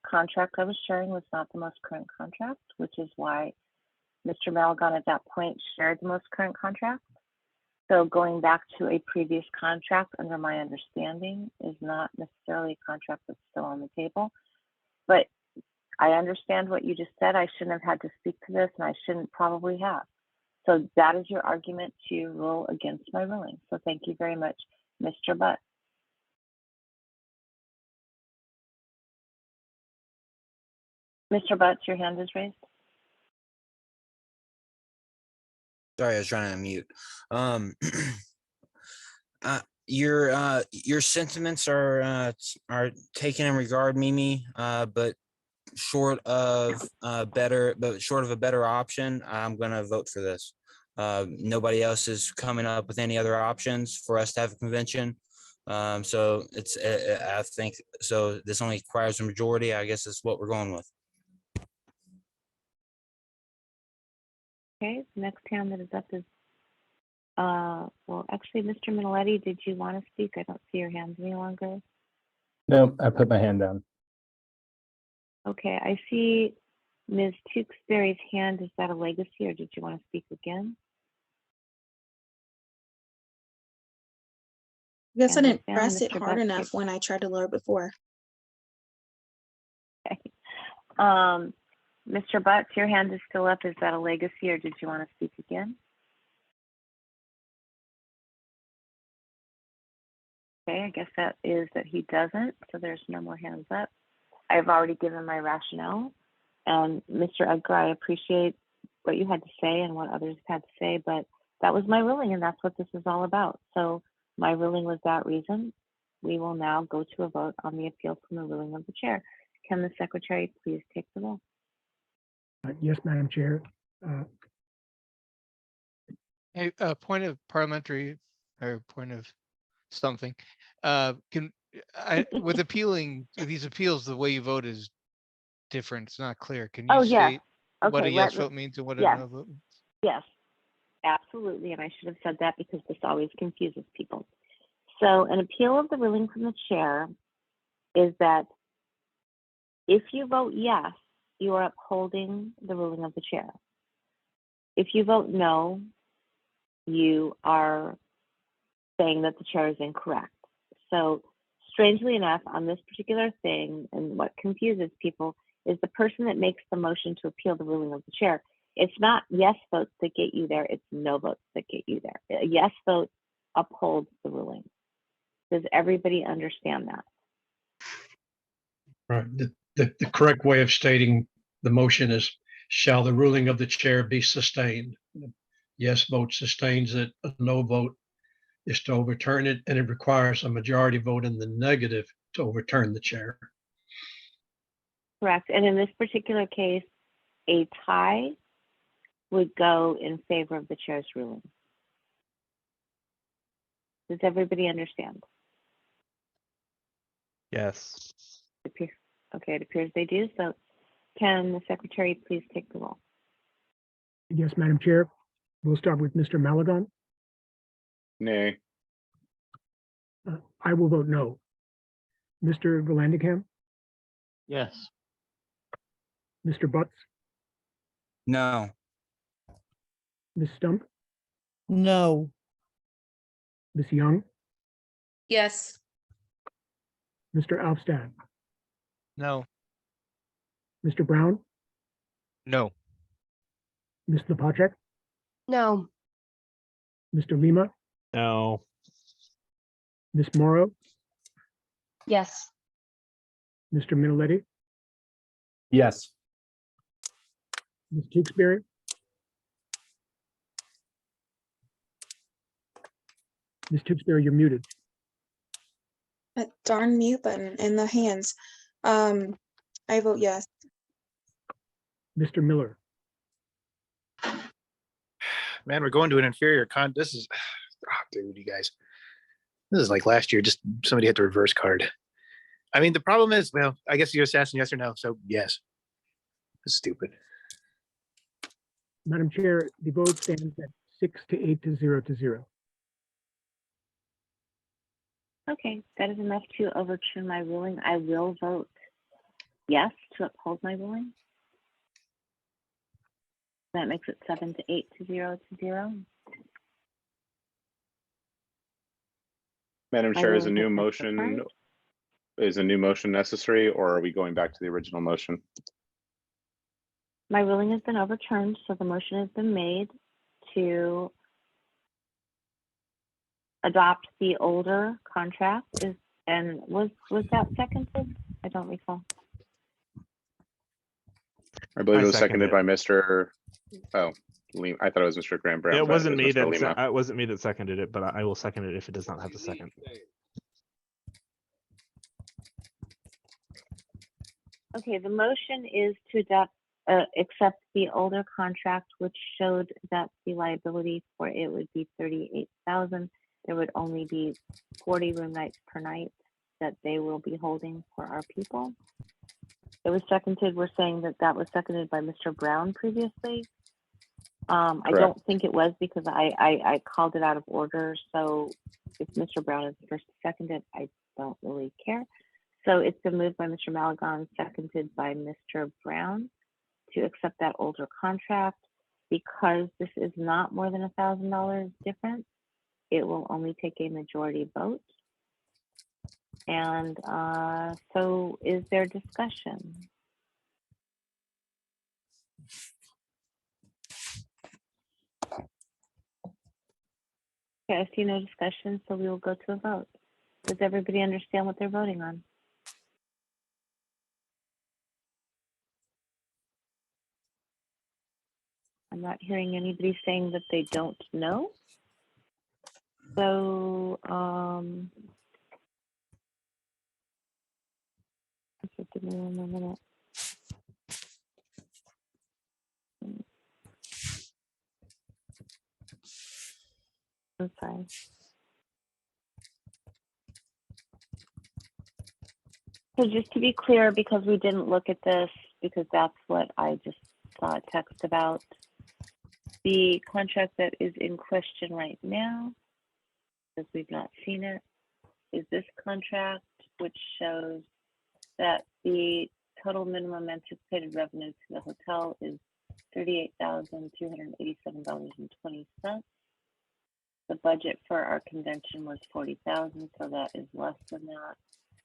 contract I was sharing was not the most current contract, which is why Mr. Malagon at that point shared the most current contract. So going back to a previous contract, under my understanding, is not necessarily a contract that's still on the table. But I understand what you just said. I shouldn't have had to speak to this, and I shouldn't probably have. So that is your argument to rule against my ruling. So thank you very much, Mr. Butt. Mr. Butts, your hand is raised. Sorry, I was trying to unmute. Your sentiments are taken in regard, Mimi, but short of a better option, I'm gonna vote for this. Nobody else is coming up with any other options for us to have a convention. So it's I think so. This only requires a majority. I guess is what we're going with. Okay, the next hand that is up is, well, actually, Mr. Minnelli, did you want to speak? I don't see your hands any longer. No, I put my hand down. Okay, I see Ms. Tewksbury's hand. Is that a legacy, or did you want to speak again? I guess I didn't understand press it Mr. hard Buck, enough when I tried to lower before. Okay. Mr. Butts, your hand is still up. Is that a legacy, or did you want to speak again? Okay, I guess that is that he doesn't, so there's no more hands up. I've already given my rationale. And Mr. Edgar, I appreciate what you had to say and what others had to say, but that was my ruling, and that's what this is all about. So my ruling was that reason. We will now go to a vote on the appeal from the ruling of the chair. Can the secretary please take the roll? Yes, Madam Chair. Hey, point of parliamentary or point of something. With appealing these appeals, the way you vote is different. It's not clear. Can you state what a yes vote means and what a no vote means? Yes, absolutely. And I should have said that because this always confuses people. So an appeal of the ruling from the chair is that if you vote yes, you are upholding the ruling of the chair. If you vote no, you are saying that the chair is incorrect. So strangely enough, on this particular thing, and what confuses people is the person that makes the motion to appeal the ruling of the chair. It's not yes votes that get you there, it's no votes that get you there. A yes vote upholds the ruling. Does everybody understand that? Right. The correct way of stating the motion is, shall the ruling of the chair be sustained? Yes vote sustains it, a no vote is to overturn it, and it requires a majority vote in the negative to overturn the chair. Correct. And in this particular case, a tie would go in favor of the chair's ruling. Does everybody understand? Yes. Okay, it appears they do. So can the secretary please take the roll? Yes, Madam Chair. We'll start with Mr. Malagon. Nay. I will vote no. Mr. Vallandigham, Yes. Mr. Butts, No. Ms. Stump, No. Ms. Young, Yes. Mr. Alvstad, No. Mr. Brown, No. Ms. Lepacek, No. Mr. Lima, No. Ms. Morrow, Yes. Mr. Minnelli, Yes. Ms. Tewksbury, Ms. Tewksbury, you're muted. That darn mute button in the hands. I vote yes. Mr. Miller, Man, we're going to an inferior this is, dude, you guys. This is like last year, just somebody had to reverse card. I mean, the problem is, well, I guess you're asking yes or no, so yes. It's stupid. Madam Chair, the vote stands at 6 to 8 to 0 to 0. Okay, that is enough to overturn my ruling. I will vote yes to uphold my ruling. That makes it 7 to 8 to 0 to 0. Madam My Chair, is a ruling new has been motion, confirmed. is a new motion necessary, or are we going back to the original motion? My ruling has been overturned, so the motion has been made to adopt the older contract. And was that seconded? I don't recall. I believe I it was second seconded it. by Mr. Oh, I thought it was Mr. Graham Brown. It but wasn't me Mr. that Lima. it wasn't me that seconded it, but I will second it if it does not have the second. Okay, the motion is to accept the older contract, which showed that the liability for it would be 38,000. There would only be 40 room nights per night that they will be holding for our people. It was seconded. We're saying that that was seconded by Mr. Brown previously. I don't think it was because I called it out of order. So if Mr. Brown is the first to second it, I don't really care. So it's been moved by Mr. Malagon, seconded by Mr. Brown to accept that older contract. Because this is not more than $1,000 difference, it will only take a majority vote. And so is there discussion? Okay, I see no discussion, so we will go to a vote. Does everybody understand what they're voting on? I'm not hearing anybody saying that they don't know. So, okay, give me one more minute. I'm sorry. So just to be clear, because we didn't look at this, because that's what I just saw a text about, the contract that is in question right now, because we've not seen it, is this contract, which shows that the total minimum anticipated revenue to the hotel is $38,287.20. The budget for our convention was $40,000, so that is less than that.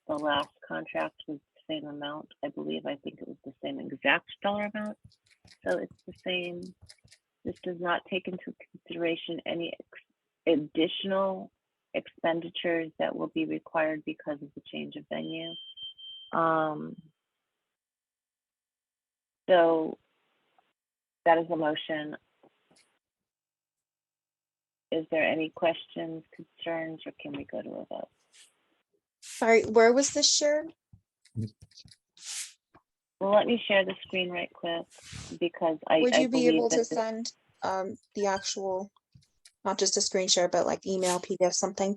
The last contract was the same amount, I believe. I think it was the same exact dollar amount. So it's the same. This does not take into consideration any additional expenditures that will be required because of the change of venue. So that is a motion. Is there any questions, concerns, or can we go to a vote? Sorry, where was this shared? Well, let me share the screen right quick because I Would you be believe able to that send the actual, not just a screen share, but like email, PDF, something?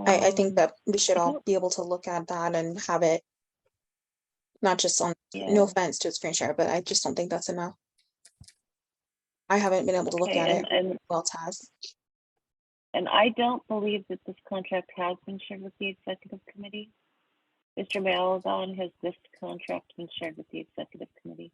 I think that we should all be able to look at that and have it, not just on, no offense to a screen share, but I just don't think that's enough. I haven't been able to look at it. Well, it has. And I don't believe that this contract has been shared with the executive committee. Mr. Malagon, has this contract been shared with the executive committee?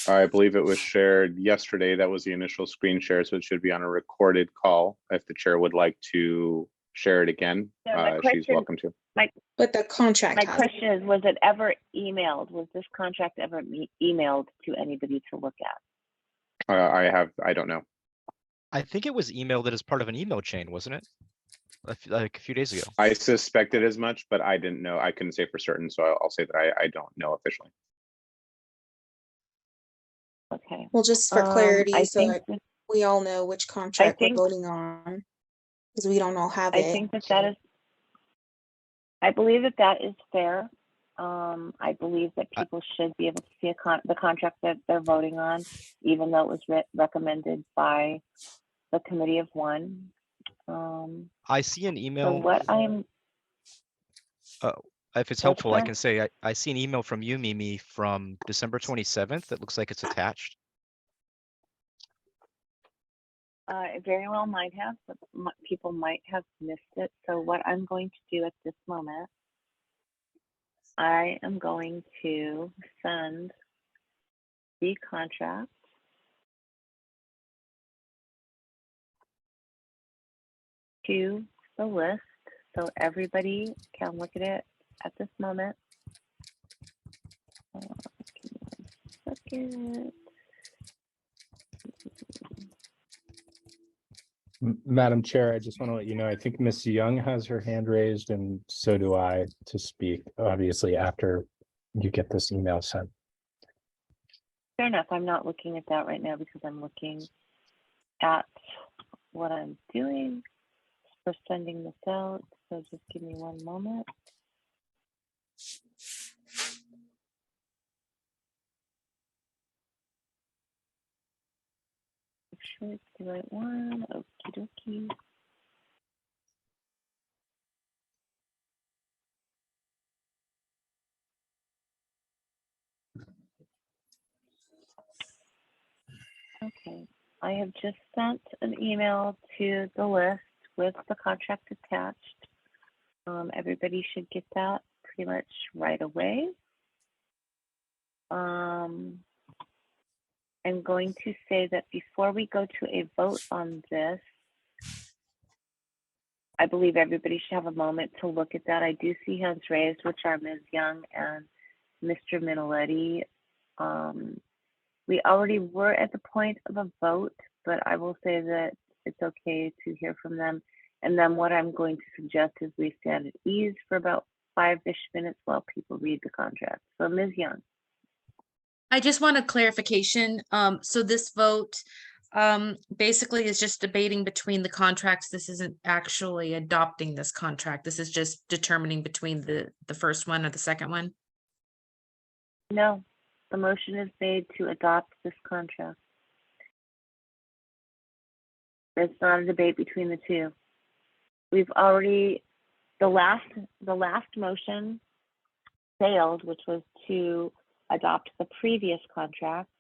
I believe it was shared yesterday. That was the initial screen share, so it should be on a recorded call. If the chair would like to share it again, she's welcome to. But the contract. My question is, was it ever emailed? Was this contract ever emailed to anybody to look at? I don't know. I think it was emailed as part of an email chain, wasn't it? Like a few days ago. I suspected as much, but I didn't know. I couldn't say for certain, so I'll say that I don't know officially. Okay. Well, just for clarity, so that we all know which contract we're voting on, because we don't all have it. I think that is. I believe that that is fair. I believe that people should be able to see the contract that they're voting on, even though it was recommended by the committee of one. I see an email. So what I'm. If it's helpful, I can say I see an email from you, Mimi, from December 27th. That looks like it's attached. It very well might have, but people might have missed it. So what I'm going to do at this moment, I am going to send the contract to the list so everybody can look at it at this moment. Give me 1 second. Madam Chair, I just want to let you know, I think Miss Young has her hand raised and so do I to speak, obviously, after you get this email sent. Fair enough. I'm not looking at that right now because I'm looking at what I'm doing for sending this out. So just give me 1 moment. Make sure it's the right one. Okie dokie. Okay, I have just sent an email to the list with the contract attached. Everybody should get that pretty much right away. I'm going to say that before we go to a vote on this, I believe everybody should have a moment to look at that. I do see hands raised, which are Ms. Young and Mr. Minoletti. We already were at the point of a vote, but I will say that it's okay to hear from them. And then what I'm going to suggest is we stand at ease for about 5-ish minutes while people read the contract. So Ms. Young. I just want a clarification. So this vote basically is just debating between the contracts. This isn't actually adopting this contract. This is just determining between the first one or the second one. No, the motion is made to adopt this contract. It's not a debate between the two. We've already, the last motion failed, which was to adopt the previous contract,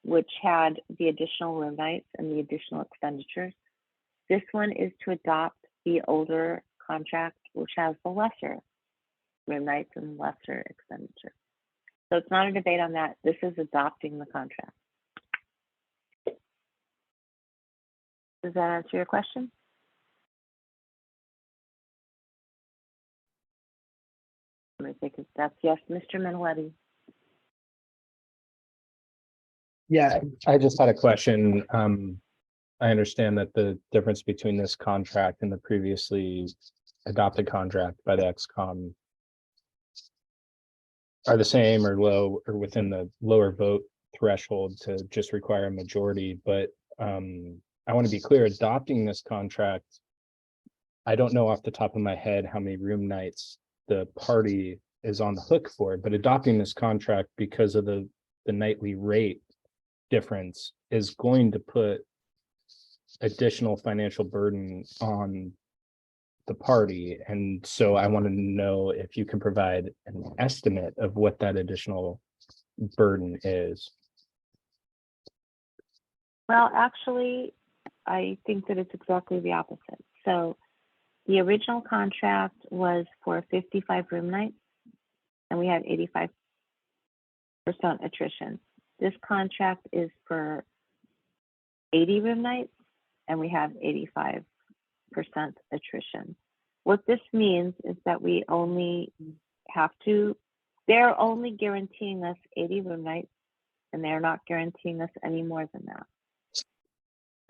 which had the additional room nights and the additional expenditures. This one is to adopt the older contract, which has the lesser room nights and lesser expenditure. So it's not a debate on that. This is adopting the contract. Does that answer your question? Let me take a step. Yes, Mr. Minoletti. Yeah, I just had a question. I understand that the difference between this contract and the previously adopted contract by the XCOM are the same or low or within the lower vote threshold to just require a majority. But I want to be clear, adopting this contract, I don't know off the top of my head how many room nights the party is on the hook for, but adopting this contract because of the nightly rate difference is going to put additional financial burden on the party. And so I want to know if you can provide an estimate of what that additional burden is. Well, actually, I think that it's exactly the opposite. So the original contract was for 55 room nights, and we had 85% attrition. This contract is for 80 room nights, and we have 85% attrition. What this means is that we only have to, they're only guaranteeing us 80 room nights, and they're not guaranteeing us any more than that.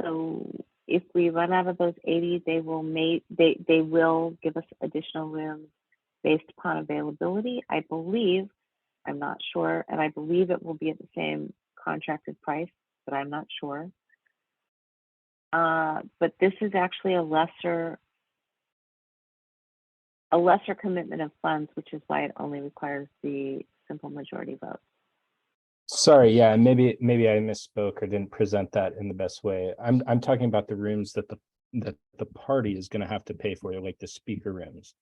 So if we run out of those 80, they will give us additional rooms based upon availability. I believe, I'm not sure, and I believe it will be at the same contracted price, but I'm not sure. But this is actually a lesser commitment of funds, which is why it only requires the simple majority vote. Sorry, yeah, maybe I misspoke or didn't present that in the best way. I'm talking about the rooms that the party is going to have to pay for, like the speaker rooms.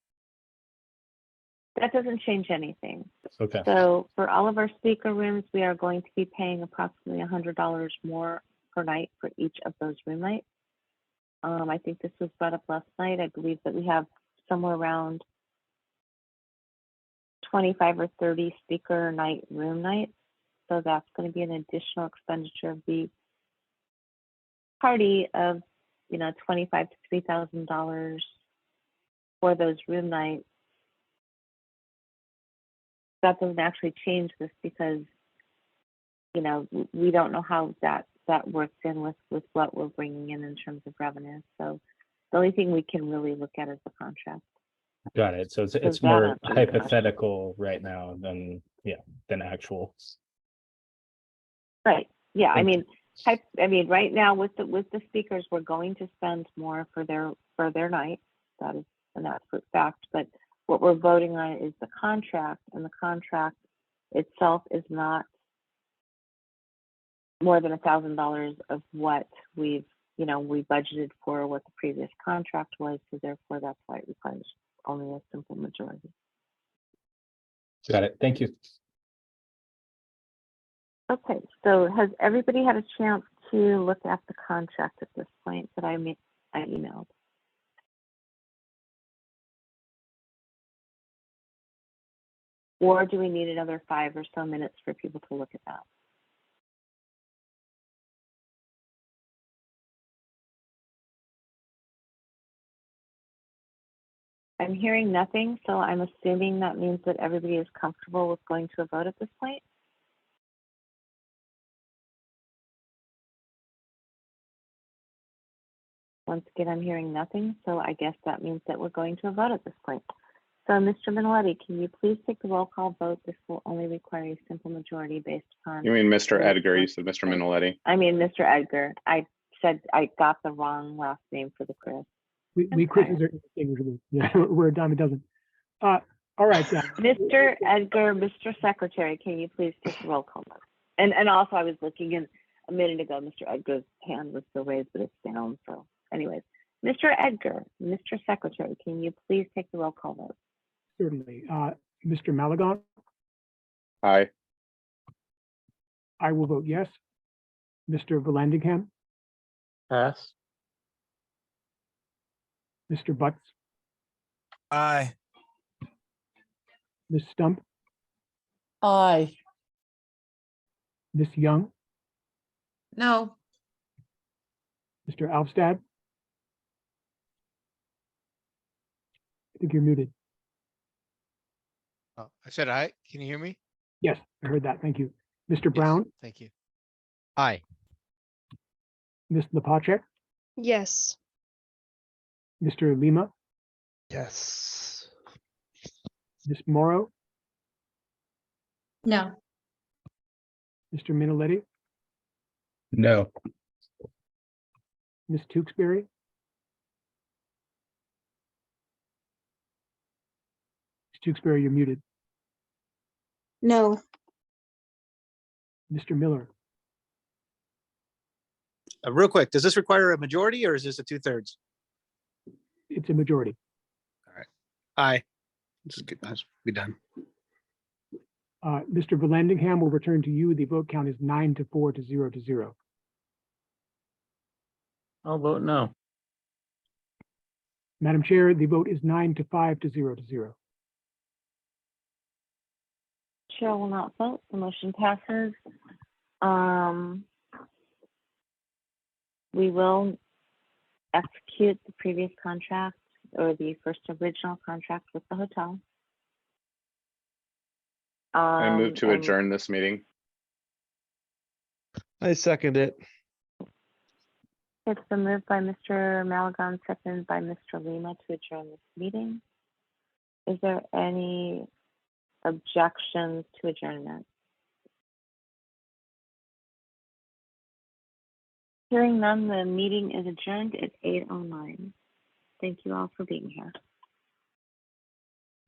That doesn't change anything. Okay. So for all of our speaker rooms, we are going to be paying approximately $100 more per night for each of those room nights. I think this was brought up last night. I believe that we have somewhere around 25 or 30 speaker night room nights. So that's going to be an additional expenditure of the party of, you know, $2,500 to $3,000 for those room nights. That doesn't actually change this because, you know, we don't know how that works in with what we're bringing in terms of revenue. So the only thing we can really look at is the contract. Got it. So Does it's that more answer your question? hypothetical right now than, than actual. Right. Yeah. Thank I mean, right now with the speakers, we're going to spend more for their night. That is an absolute fact. But what we're voting on is the contract, and the contract itself is not more than $1,000 of what we budgeted for what the previous contract was. So therefore, that's why it requires only a simple majority. Got it. Thank you. Okay, so has everybody had a chance to look at the contract at this point that I emailed? Or do we need another 5 or so minutes for people to look at that? I'm hearing nothing, so I'm assuming that means that everybody is comfortable with going to a vote at this point. Once again, I'm hearing nothing, so I guess that means that we're going to a vote at this point. So, Mr. Minnelli, can you please take the roll call vote? This will only require a simple majority based upon. You mean Mr. Edgar? You said Mr. Minnelli. I mean, Mr. Edgar. I said I got the wrong last name for the Chris. We Chris's are indistinguishable. Yeah, we're a dime a dozen. All right. Mr. Edgar, Mr. Secretary, can you please take the roll call vote? And also, I was looking in a minute ago, Mr. Edgar's hand was still raised, but it's down. So, anyways, Mr. Edgar, Mr. Secretary, can you please take the roll call vote? Certainly. Mr. Malagon, Aye. I will vote yes. Mr. Vallandigham, Pass. Mr. Butts, Aye. Ms. Stump, Aye. Ms. Young, No. Mr. Alvstad. I think you're muted. Oh, I said aye. Can you hear me? Yes, I heard that. Thank you. Mr. Brown, Thank you. Aye. Ms. Lepacek, Yes. Mr. Lima, Yes. Ms. Morrow, No. Mr. Minnelli, No. Ms. Tewksbury, Ms. Tewksbury, you're muted. No. Mr. Miller, Real quick, does this require a majority or is this a 2/3? it's a majority. Aye. This is good. Let's be done. Mr. Vallandigham will return to you. The vote count is 9-4 to 0. I'll vote no. Madam Chair, the vote is 9-5 to 0. Chair will not vote. The motion passes. We will execute the previous contract or the first original contract with the hotel. I move to and adjourn this meeting. I second it. It's been moved by Mr. Malagon, seconded by Mr. Lima to adjourn this meeting. Is there any objections to adjournment? Hearing none, the meeting is adjourned at 8:09. Thank you all for being here.